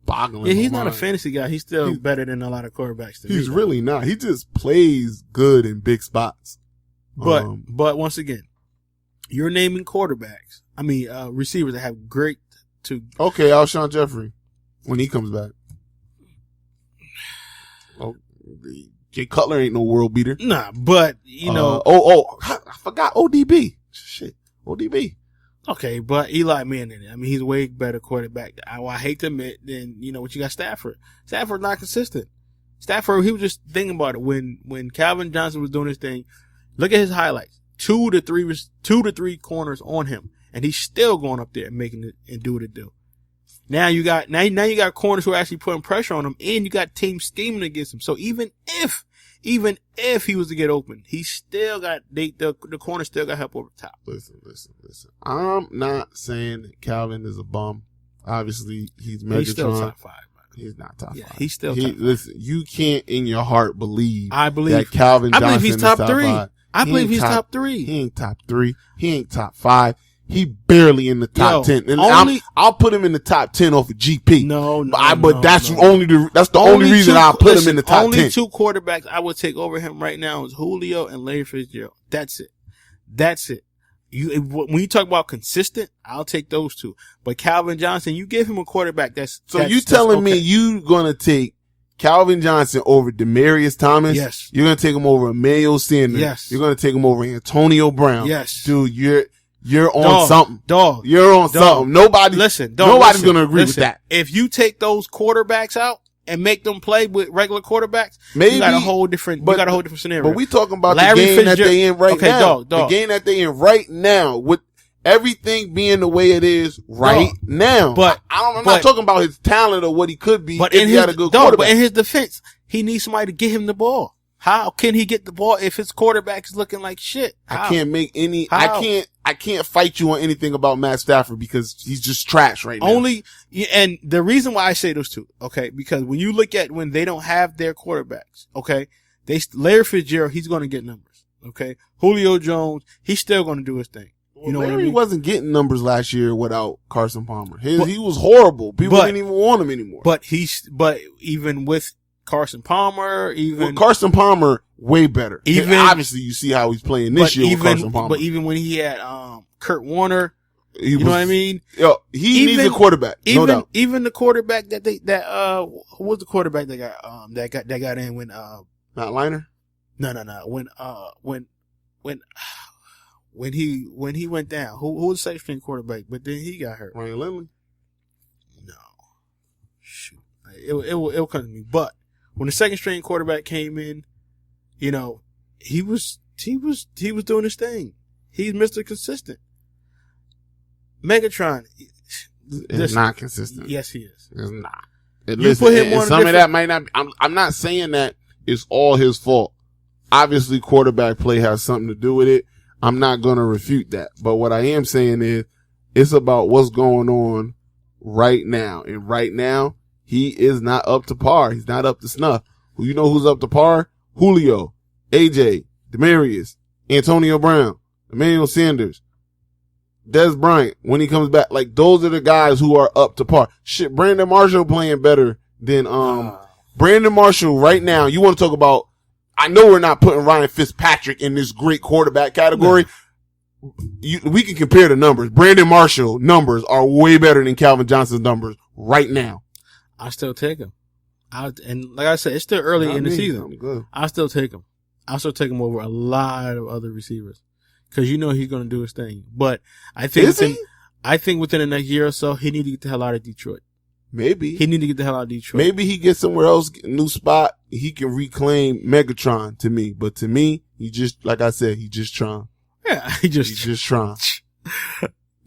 boggling. Yeah, he's not a fantasy guy. He's still better than a lot of quarterbacks. He's really not. He just plays good in big spots. But once again, you're naming quarterbacks. I mean, receivers that have great to. Okay, Alshon Jeffrey. when he comes back. Oh, Jay Cutler ain't no world beater. Nah, but, I forgot ODB. Shit, ODB. Okay, but Eli Manning, I mean, he's a way better quarterback. I hate to admit, then, what you got Stafford. Stafford's not consistent. Stafford, he was just thinking about it. When Calvin Johnson was doing his thing, look at his highlights. 2 to 3 corners on him, and he's still going up there and making it and do what it do. Now you got corners who are actually putting pressure on him, and you got teams scheming against him. So even if he was to get open, he still got the corner still got help over the top. Listen. I'm not saying that Calvin is a bum. Obviously, he's Megatron. He's still top 5. He's not top 5. He's still top 5. Listen, you can't in your heart believe that I Calvin Johnson believe he's top 3. 5. I believe he's top 3. He ain't top 3. He ain't top 5. He barely in the top 10. And I'll put him in the top 10 off of GP. That's the only reason I'll put him in the top 10. Only 2 quarterbacks I would take over him right now is Julio and Larry Fitzgerald. That's it. When you talk about consistent, I'll take those 2. But Calvin Johnson, you give him a quarterback you telling me you gonna take Calvin Johnson over Demaryius Thomas? Yes. You're gonna take him over Emmanuel Sanders? Yes. You're gonna take him over Antonio Brown? Yes. Dude, you're on something. Dog. You're on something. Nobody's going to agree with that. If you take those quarterbacks out and make them play with regular quarterbacks, maybe you got a whole different scenario. But we talking about the game that they in right now. The game that they in right now with everything being the way it is right now. But I'm not talking about his talent or what he could be if he had a good quarterback. But in his defense, he needs somebody to get him the ball. How can he get the ball if his quarterback is looking like shit? I can't fight you on anything about Matt Stafford because he's just trash right now. And the reason why I say those 2, okay, because when you look at when they don't have their quarterbacks, okay, Larry Fitzgerald, he's going to get numbers, okay? Julio Jones, he's still going to do his thing. You know Larry what I mean? wasn't getting numbers last year without Carson Palmer. He was horrible. People didn't even want him anymore. But even with Carson Palmer, Carson Palmer, way better. Obviously, you see how he's playing this year with Carson Palmer. But even when he had Kurt Warner, you know what I mean? He needs a quarterback, no doubt. Even the quarterback who was the quarterback that got in when Matt Leinart? No. When he went down, who was the second string quarterback? But then he got hurt. Ryan Lindley? No. Shoot. It'll come to me. But when the second string quarterback came in, he was doing his thing. He's Mr. Consistent. Megatron is not consistent. Yes, he is. It's not. Some of that might not be, I'm not saying that it's all his fault. Obviously, quarterback play has something to do with it. I'm not going to refute that. But what I am saying is it's about what's going on right now. And right now, he is not up to par. He's not up to snuff. You know who's up to par? Julio, AJ, Demaryius, Antonio Brown, Emmanuel Sanders, Des Bryant, when he comes back. Like, those are the guys who are up to par. Shit, Brandon Marshall playing better than, Brandon Marshall right now. You want to talk about, I know we're not putting Ryan Fitzpatrick in this great quarterback category. No. We can compare the numbers. Brandon Marshall numbers are way better than Calvin Johnson's numbers right now. I still take him. And like I said, it's still early in the season. I'll still take him. I'll still take him over a lot of other receivers because he's going to do his thing. But I think within the next year or so, he needs to get the hell out of Detroit. Maybe he needs to get the hell out of Detroit. Maybe he gets somewhere else, new spot. He can reclaim Megatron to me. But to me, he just, like I said, he just trying. Yeah, he's just trying.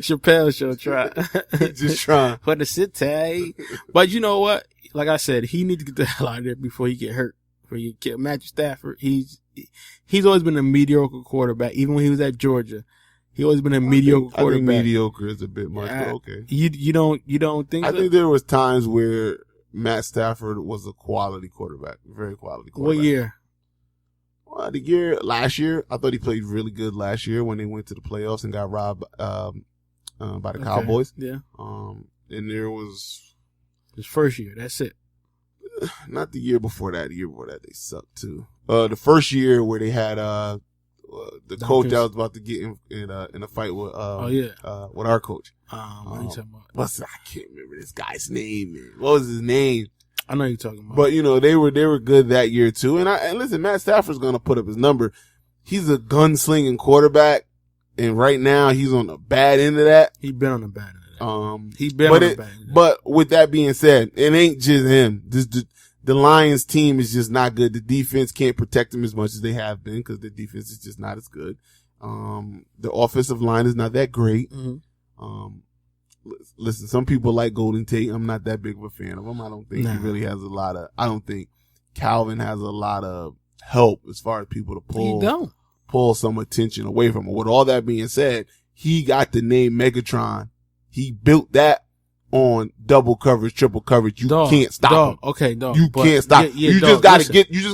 Chappelle show try. He's just trying. For the city. But you know what? Like I said, he needs to get the hell out of there before he get hurt. Before you get Matthew Stafford. He's always been a mediocre quarterback. Even when he was at Georgia, he always been a mediocre quarterback. I think mediocre is a bit much, but okay. You don't think? I think there was times where Matt Stafford was a quality quarterback, very quality quarterback. What year? Well, last year, I thought he played really good last year when they went to the playoffs and got robbed by the Cowboys. Yeah. And there was his first year. That's it. Not the year before that. The year before that, they sucked too. The first year where they had the coach I was about to get in a fight with with our coach. What are you talking about? I can't remember this guy's name, man. What was his name? I know you're talking about. But they were good that year too. And listen, Matt Stafford's gonna put up his number. He's a gunslinging quarterback, and right now he's on the bad end of that. He's been on the bad end of that. But But with that being said, it ain't just him. The Lions team is just not good. The defense can't protect them as much as they have been because the defense is just not as good. The offensive line is not that great. Mm-hmm. Listen, some people like Golden Tate. I'm not that big of a fan of him. I don't think he really has I don't think Calvin has a lot of help as far as people to pull some attention away from him. With all that being said, he got the name Megatron. He built that on double coverage, triple coverage. You can't stop him. Okay, dog. You can't stop. You just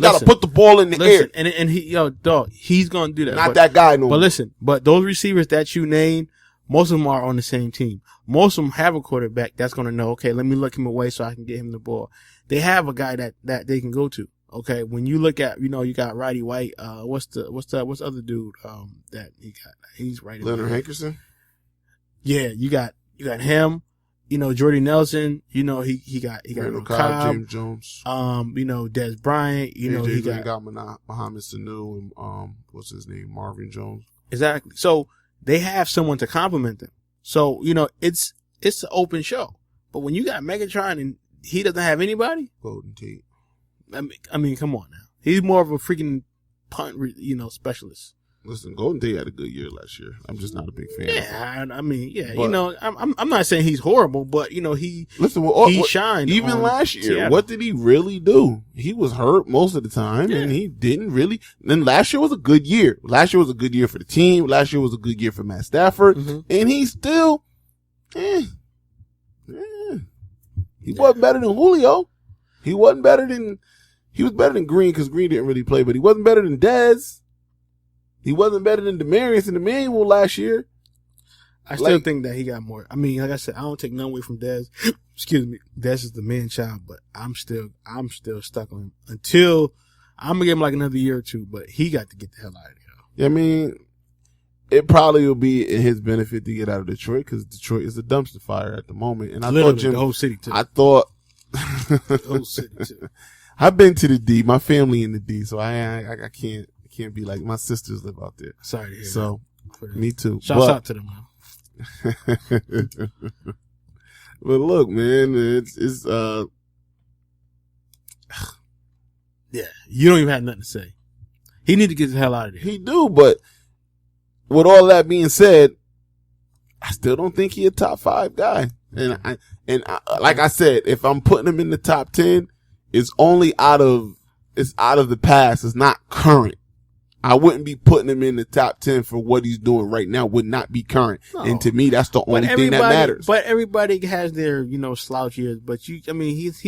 gotta put the ball in the air. And he's gonna do that. Not that guy no more. But listen, those receivers that you named, most of them are on the same team. Most of them have a quarterback that's going to know, okay, let me look him away so I can get him the ball. They have a guy that they can go to. Okay. When you look at, you got Roddy White, what's the other dude, that he got? He's right. Leonard Hankerson? Yeah. You got him, Jordy Nelson, he got Randall Cobb, James Jones. Des Bryant, he got Mohamed Sanu and, what's his name? Marvin Jones. Exactly. So they have someone to complement them. So, it's an open show. But when you got Megatron and he doesn't have anybody. Golden Tate. I mean, come on now. He's more of a freaking punt, specialist. Listen, Golden Tate had a good year last year. I'm just not a big fan. Yeah, I'm not saying he's horrible, but he shined. Even last year, Seattle. What did he really do? He was hurt most of the time, and he didn't really. Then last year was a good year. Last year was a good year for the team. Last year was a good year for Matt Stafford, and he still, he wasn't better than Julio. He was better than Green because Green didn't really play, but he wasn't better than Dez. He wasn't better than Demarius and Emmanuel last year. I still think that he got more. I mean, like I said, I don't take none away from Dez. Excuse me. Dez is the man child, but I'm still stuck on him until I'm gonna give him like another year or two, but he got to get the hell out of there. I mean, it probably will be in his benefit to get out of Detroit because Detroit is a dumpster fire at the moment. And I thought the whole city too. The whole city too. I've been to the D, my family in the D, so I can't be like my sisters live out there. Sorry to hear that. Me too. Shouts out to them, man. But look, man, it's yeah, you don't even have nothing to say. He need to get the hell out of there. He do, but with all that being said, I still don't think he a top 5 guy. And I, like I said, if I'm putting him in the top 10, it's only out of the past. It's not current. I wouldn't be putting him in the top 10 for what he's doing right now would not be current. No. And to me, that's the only thing that matters. But everybody has their, slouch years. But he's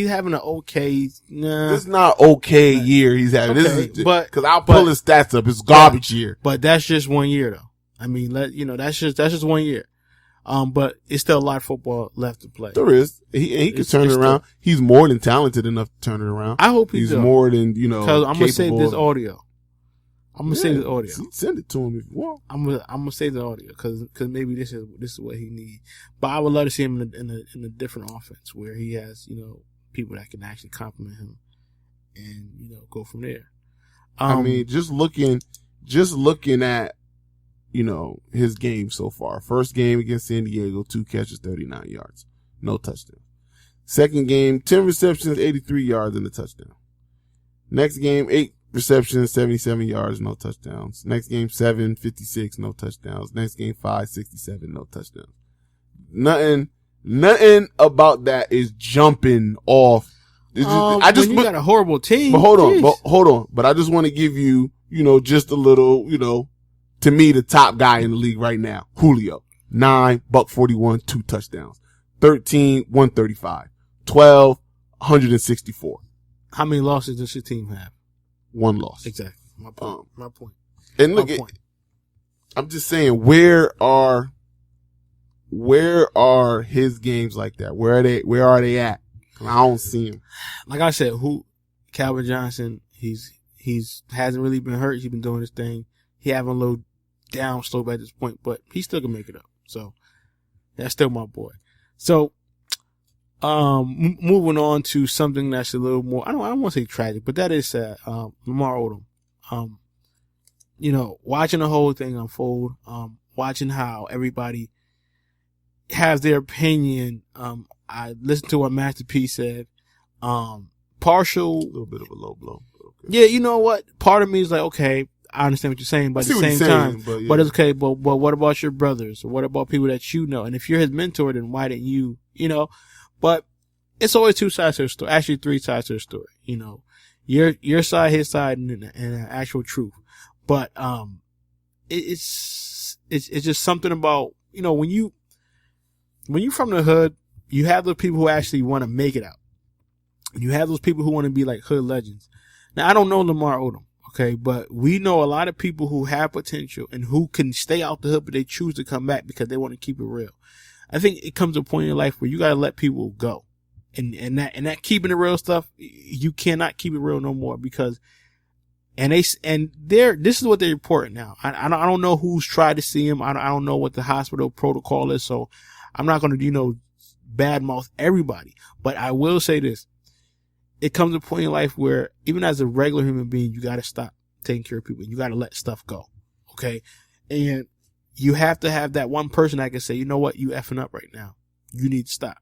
having an okay, This is not okay year he's having. Okay, cause I'll pull his stats up. It's garbage year. But that's just 1 year though. I mean, that's just 1 year. But it's still a lot of football left to play. There is. He can turn it around. He's more than talented enough to turn it around. I hope he's more than, cause I'm going to save this audio. I'm gonna save the audio. Send it to him if you want. I'm gonna save the audio because maybe this is what he needs. But I would love to see him in a different offense where he has people that can actually compliment him and go from there. I mean, just looking at his game so far. First game against San Diego, 2 catches, 39 yards, no touchdown. Second game, 10 receptions, 83 yards and a touchdown. Next game, 8 receptions, 77 yards, no touchdowns. Next game, 7, 56, no touchdowns. Next game, 5, 67, no touchdowns. Nothing about that is jumping off. You got a horrible team. But hold on. But I just want to give you, just a little, to me, the top guy in the league right now, Julio. 9, $141, 2 touchdowns. 13, 135. 12, 164. How many losses does your team have? 1 loss. Exactly. My point. And look, I'm just saying, where are his games like that? Where are they at? I don't see him. Like I said, Calvin Johnson, he's hasn't really been hurt. He's been doing his thing. he having a little down slope at this point, but he still can make it up. So that's still my boy. So, moving on to something that's a little more, I don't want to say tragic, but that is sad. Lamar Odom. Watching the whole thing unfold, watching how everybody has their opinion. I listened to what Master P said. Partial. A little bit of a low blow. Okay. Yeah, you know what? Part of me is like, okay, I understand what you're saying, but at the same time, but it's okay. But what about your brothers? Or what about people that you know? And if you're his mentor, then why didn't you? But it's always two sides to the story. Actually, three sides to the story. Your side, his side, and actual truth. But it's just something about when you're from the hood, you have those people who actually want to make it out. You have those people who want to be like hood legends. Now, I don't know Lamar Odom, okay, but we know a lot of people who have potential and who can stay out the hood, but they choose to come back because they want to keep it real. I think it comes to a point in your life where you got to let people go. And that keeping it real stuff, you cannot keep it real no more because, this is what they report now. I don't know who's tried to see him. I don't know what the hospital protocol is. So I'm not going to, badmouth everybody, but I will say this. It comes to a point in life where even as a regular human being, you got to stop taking care of people. You got to let stuff go. Okay. And you have to have that one person that can say, you know what, you effing up right now. You need to stop.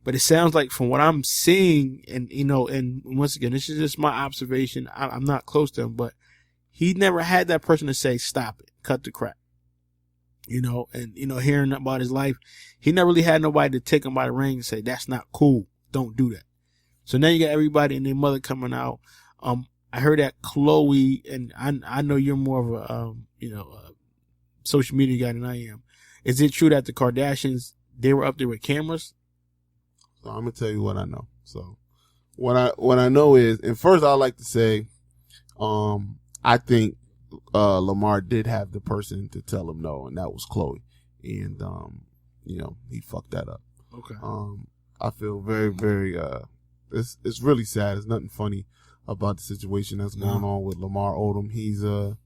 But it sounds like from what I'm seeing and, and once again, this is just my observation. I'm not close to him, but he never had that person to say, stop it, cut the crap. Hearing about his life, he never really had nobody to take him by the ring and say, that's not cool. Don't do that. So now you got everybody and their mother coming out. I heard that Chloe, and I know you're more of a social media guy than I am. Is it true that the Kardashians, they were up there with cameras? So I'm gonna tell you what I know. So what I know is, and first I'd like to say, I think Lamar did have the person to tell him no, and that was Chloe, and he fucked that up. Okay. I feel very, very it's really sad. There's nothing funny about the situation that's going on with Lamar Odom. He's from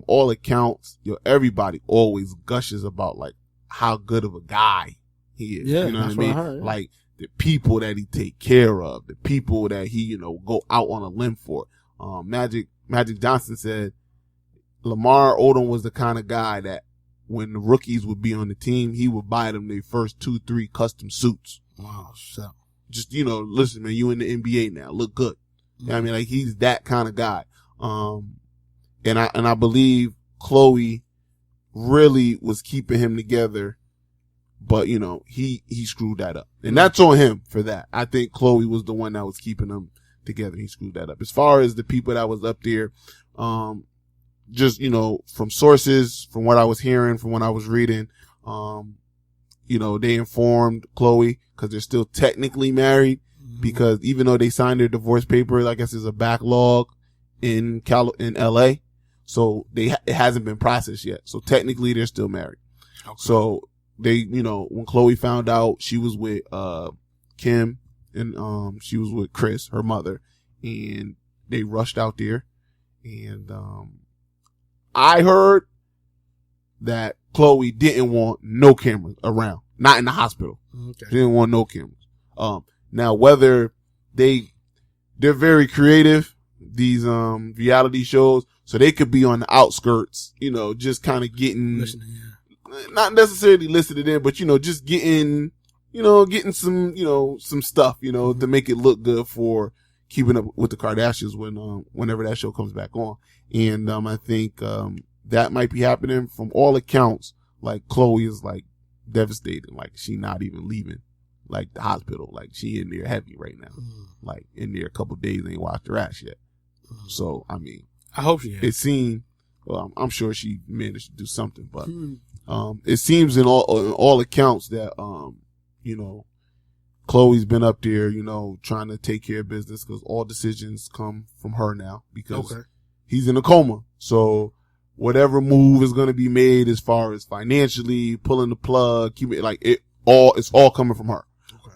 all accounts, everybody always gushes about like how good of a guy he is. Yeah, you know what I that's mean? what I heard, yeah. Like the people that he take care of, the people that he, go out on a limb for. Magic Johnson said Lamar Odom was the kind of guy that when the rookies would be on the team, he would buy them their first 2-3 custom suits. Wow, so. Just, listen, man, you in the NBA now, look good. Mm-hmm. You know what I mean? Like he's that kind of guy. And I believe Chloe really was keeping him together, but he screwed that up. And that's on him for that. I think Chloe was the one that was keeping them together. He screwed that up. As far as the people that was up there, just, from sources, from what I was hearing, from what I was reading, they informed Chloe because they're still technically married because even though they signed their divorce paper, I guess there's a backlog in LA. So it hasn't been processed yet. So technically they're still married. Okay. So they, when Chloe found out she was with, Kim and, she was with Chris, her mother, and they rushed out there and, I heard that Chloe didn't want no cameras around, not in the hospital. Okay. She didn't want no cameras. Now whether they're very creative, these, reality shows, so they could be on the outskirts, just kind of getting, not necessarily listed in, but, just getting some stuff, to make it look good for Keeping Up with the Kardashians whenever that show comes back on. And, I think, that might be happening from all accounts. Like Chloe is like devastated. Like she not even leaving like the hospital. Like she in there heavy right now. Like in there a couple of days, ain't washed her ass yet. So, I mean, I hope she has. It seemed, well, I'm sure she managed to do something, but, it seems in all accounts that, Chloe's been up there, trying to take care of business because all decisions come from her now because he's in a coma. So whatever move is going to be made as far as financially pulling the plug, it's all coming from her. Okay.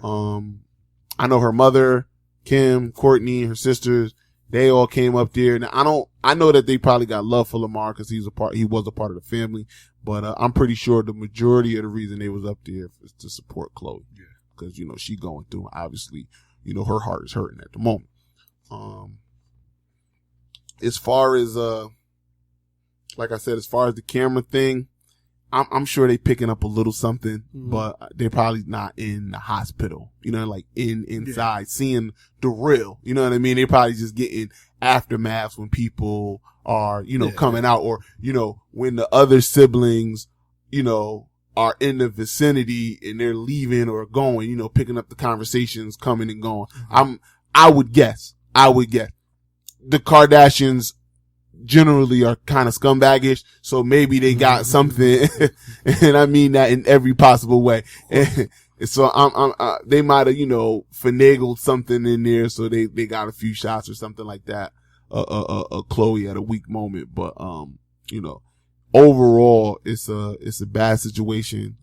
I know her mother, Kim, Courtney, her sisters, They all came up there. Now I know that they probably got love for Lamar because he was a part of the family, but I'm pretty sure the majority of the reason they was up there is to support Chloe. Yeah. Cause, she going through, obviously, her heart is hurting at the moment. As far as, like I said, as far as the camera thing, I'm sure they picking up a little something, but they're probably not in the hospital, like inside seeing the real, you know what I mean? They're probably just getting aftermaths when people are, coming out, or, when the other siblings, are in the vicinity and they're leaving or going, picking up the conversations, coming and going. I would guess the Kardashians generally are kind of scumbagish, so maybe they got something, and I mean that in every possible way. And so they might have, finagled something in there, so they got a few shots or something like that. Chloe at a weak moment, but overall it's a bad situation.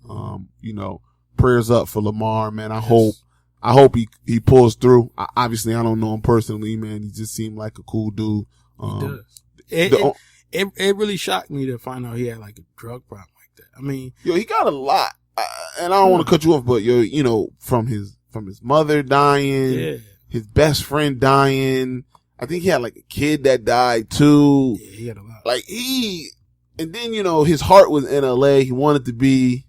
Prayers up for Lamar, man. I hope he pulls through. Obviously I don't know him personally, man. He just seemed like a cool dude. He does. It really shocked me to find out he had like a drug problem like that. I mean, he got a lot, and I don't want to cut you off, but from his mother dying, his best friend dying. I think he had like a kid that died too. Yeah, he had a lot. And then his heart was in LA. He wanted to be,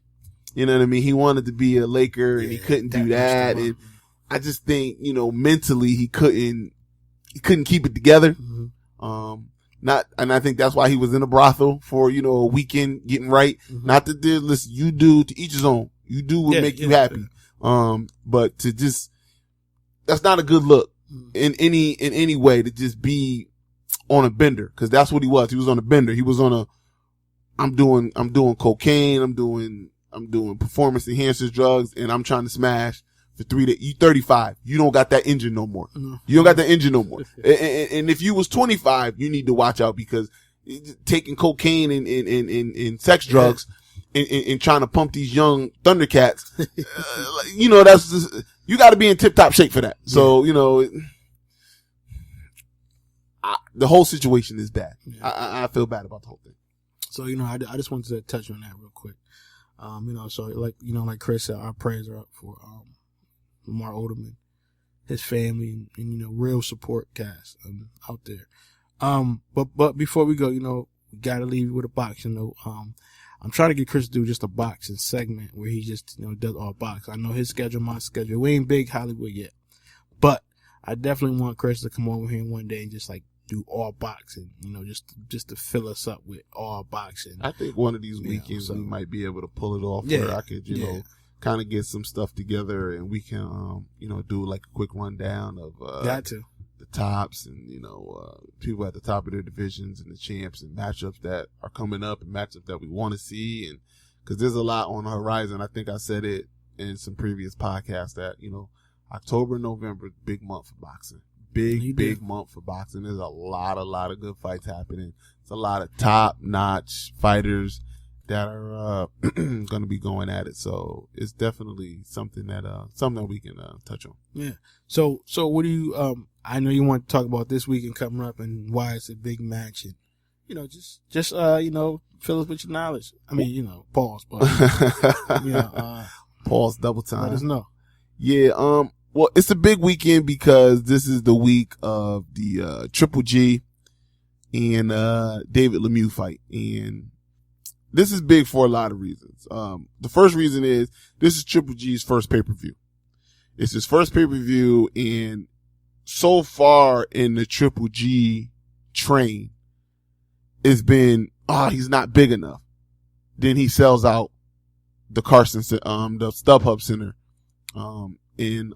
you know what I mean. He wanted to be a Laker, and he couldn't do that. And I just think mentally he couldn't keep it together. Mm-hmm. And I think that's why he was in a brothel for, a weekend getting right. Mm-hmm. Not that listen, you do to each his own. You do what make you happy. But to just, that's not a good look in any way, to just be on a bender. Cause that's what he was. He was on a bender. He was on I'm doing cocaine. I'm doing performance enhancers drugs, and I'm trying to smash for 3 days. You 35. You don't got that engine no more. You don't got that engine no more. And if you was 25, you need to watch out, because taking cocaine and sex drugs and trying to pump these young Thundercats, that's just, you got to be in tip top shape for that. So, the whole situation is bad. Yeah. I feel bad about the whole thing. So, I just wanted to touch on that real quick. So like Chris said, our prayers are up for, Lamar Oderman, his family, and real support cast out there. But before we go, we gotta leave you with a boxing note. I'm trying to get Chris to do just a boxing segment where he just does all box. I know his schedule, my schedule. We ain't big Hollywood yet, but I definitely want Chris to come over here one day and just like do all boxing. Just to fill us up with all boxing. I think one of these weekends we might be able to pull it off where I could, kind of get some stuff together, and we can, do like a quick rundown of the tops and, people at the top of their divisions and the champs and matchups that are coming up and matchups that we want to see. And because there's a lot on the horizon. I think I said it in some previous podcasts that, October, November, big month for boxing. Big month for boxing. There's a lot of good fights happening. It's a lot of top-notch fighters that are going to be going at it. So it's definitely something that we can touch on. Yeah. So what do you I know you want to talk about this weekend coming up and why it's a big match, and just fill us with your knowledge. I mean, pause, but pause, double time. Let us know. Yeah. Well, it's a big weekend because this is the week of the Triple G and David Lemieux fight, and this is big for a lot of reasons. The first reason is this is Triple G's first pay-per-view. It's his first pay-per-view, and so far in the Triple G train, it's been, he's not big enough. Then he sells out the the StubHub Center, in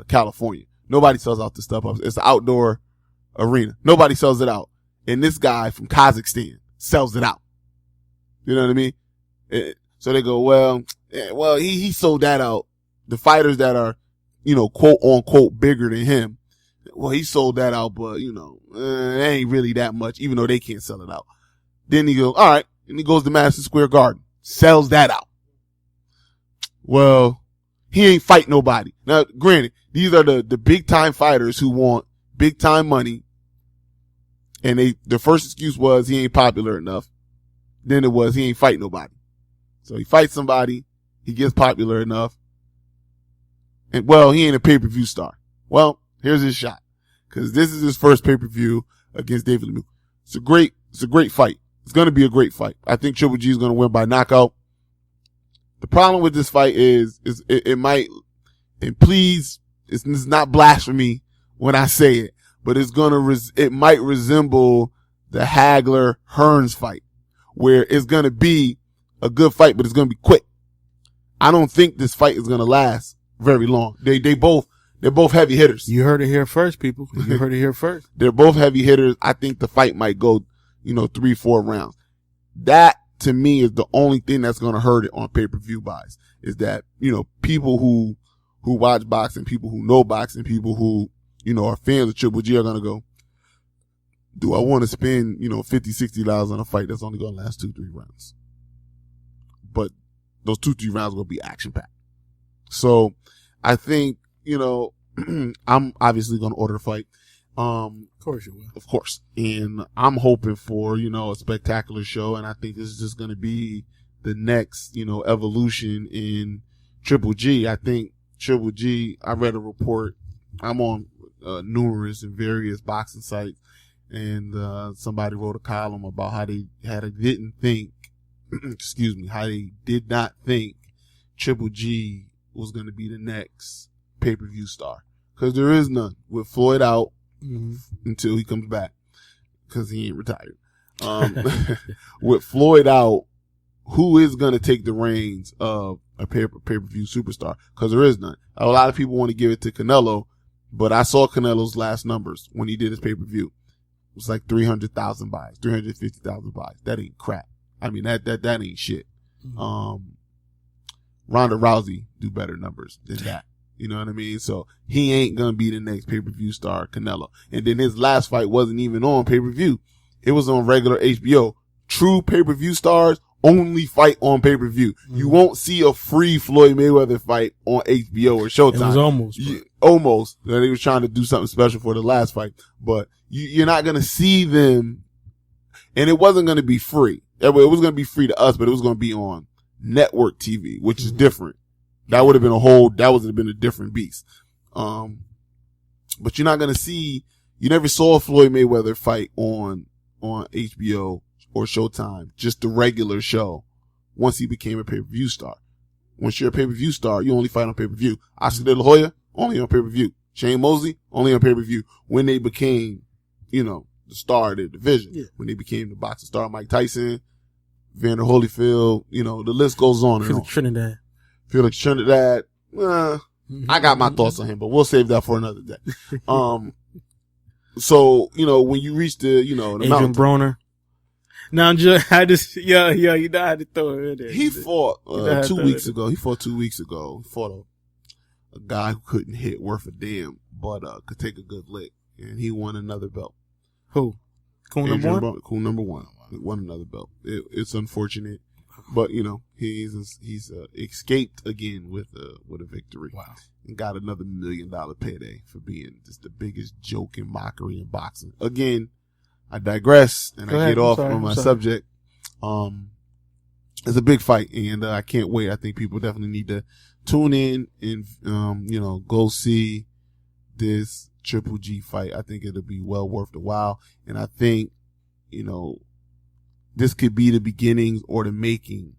California. Nobody sells out the StubHub. It's an outdoor arena. Nobody sells it out. And this guy from Kazakhstan sells it out. You know what I mean? So they go, well, he sold that out. The fighters that are, quote unquote bigger than him, well, he sold that out, but it ain't really that much, even though they can't sell it out. Then he goes, all right. And he goes to Madison Square Garden, sells that out. Well, he ain't fight nobody. Now, granted, these are the big time fighters who want big time money And the first excuse was he ain't popular enough. Then it was he ain't fight nobody. So he fights somebody, he gets popular enough, and well, he ain't a pay-per-view star. Well, here's his shot. Cause this is his first pay-per-view against David Lemieux. It's a great fight. It's gonna be a great fight. I think Triple G is gonna win by knockout. The problem with this fight is it might, and please, it's not blasphemy when I say it, but it might resemble the Hagler-Hearns fight, where it's gonna be a good fight, but it's gonna be quick. I don't think this fight is gonna last very long. They're both heavy hitters. You heard it here first, people. You heard it here first. They're both heavy hitters. I think the fight might go, 3-4 rounds. That, to me, is the only thing that's going to hurt it on pay-per-view buys, is that, people who watch boxing, people who know boxing, people who, are fans of Triple G are going to go, do I want to spend, $50, $60 on a fight that's only going to last 2-3 rounds? But those 2-3 rounds are going to be action-packed. So I think, I'm obviously going to order the fight. Of course you will. Of course. And I'm hoping for, a spectacular show. And I think this is just going to be the next, evolution in Triple G. I think Triple G, I read a report. I'm on numerous and various boxing sites. And somebody wrote a column about how they didn't think, how they did not think Triple G was going to be the next pay-per-view star. Because there is none. With Floyd out, until he comes back, because he ain't retired. With Floyd out, who is going to take the reins of a pay-per-view superstar? Because there is none. A lot of people want to give it to Canelo, but I saw Canelo's last numbers when he did his pay-per-view. It was like 300,000 buys, 350,000 buys. That ain't crap. I mean, that ain't shit. Ronda Rousey do better numbers than that. You know what I mean? So he ain't going to be the next pay-per-view star, Canelo. And then his last fight wasn't even on pay-per-view. It was on regular HBO. True pay-per-view stars only fight on pay-per-view. You won't see a free Floyd Mayweather fight on HBO or Showtime. It was almost. Almost. They were trying to do something special for the last fight. But you're not going to see them. And it wasn't going to be free. It was going to be free to us, but it was going to be on network TV, which is different. That would have been a different beast. But you're not going to see, you never saw a Floyd Mayweather fight on HBO or Showtime, just the regular show once he became a pay-per-view star. Once you're a pay-per-view star, you only fight on pay-per-view. Oscar De La Hoya, only on pay-per-view. Shane Mosley, only on pay-per-view. When they became, the star of their division. Yeah. When they became the boxing star, Mike Tyson, Vander Holyfield, the list goes on and on. Felix Trinidad. I got my thoughts on him, but we'll save that for another day. So, when you reach the, the Adrian mountain. Broner. Now, you know, I had to throw it in there. He fought 2 weeks ago. He fought 2 weeks ago. He fought a guy who couldn't hit worth a damn, but could take a good lick. And he won another belt. Who? Cool number one? Cool number one. He won another belt. It's unfortunate. But he's escaped again with a victory. Wow! And got another $1 million payday for being just the biggest joke and mockery in boxing. Again, I digress and I get off on my subject. It's a big fight, and I can't wait. I think people definitely need to tune in and go see this Triple G fight. I think it'll be well worth the while, and I think this could be the beginnings or the making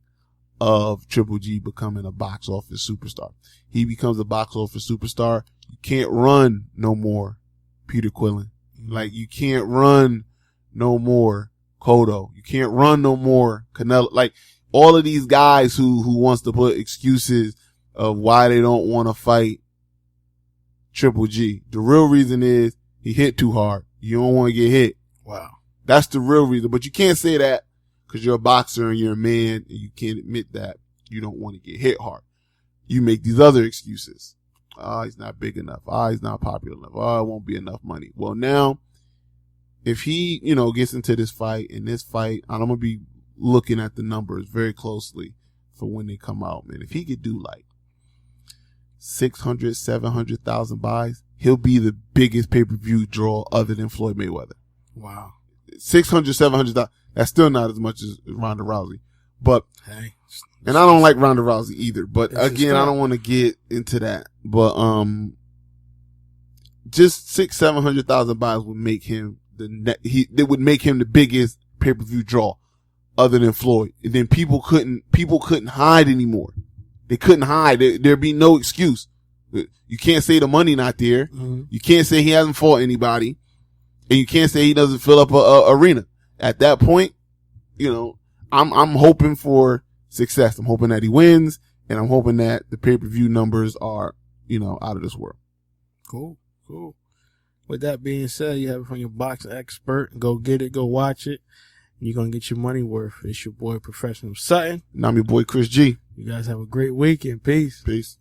of Triple G becoming a box office superstar. He becomes a box office superstar. You can't run no more Peter Quillen. Like, you can't run no more Cotto. You can't run no more Canelo. Like, all of these guys who wants to put excuses of why they don't want to fight Triple G. The real reason is he hit too hard. You don't want to get hit. Wow. That's the real reason. But you can't say that because you're a boxer and you're a man and you can't admit that you don't want to get hit hard. You make these other excuses. He's not big enough. He's not popular enough. It won't be enough money. Well, now, if he, gets into this fight, and I'm going to be looking at the numbers very closely for when they come out, man. If he could do like 600, 700,000 buys, he'll be the biggest pay-per-view draw other than Floyd Mayweather. Wow. 600, 700,000. That's still not as much as Ronda Rousey. But, Hey. and I don't like Ronda Rousey either. But It's again, I don't want to get into that. But, just 600,000-700,000 buys would make him it would make him the biggest pay-per-view draw other than Floyd. And then people couldn't hide anymore. They couldn't hide. There'd be no excuse. You can't say the money not there. Mm-hmm. You can't say he hasn't fought anybody. And you can't say he doesn't fill up a arena. At that point, you know, I'm hoping for success. I'm hoping that he wins, and I'm hoping that the pay-per-view numbers are, you know, out of this world. Cool. With that being said, you have it from your boxing expert. Go get it. Go watch it. And you're going to get your money worth. It's your boy, Professional Sutton. And I'm your boy, Chris G. You guys have a great weekend. Peace. Peace.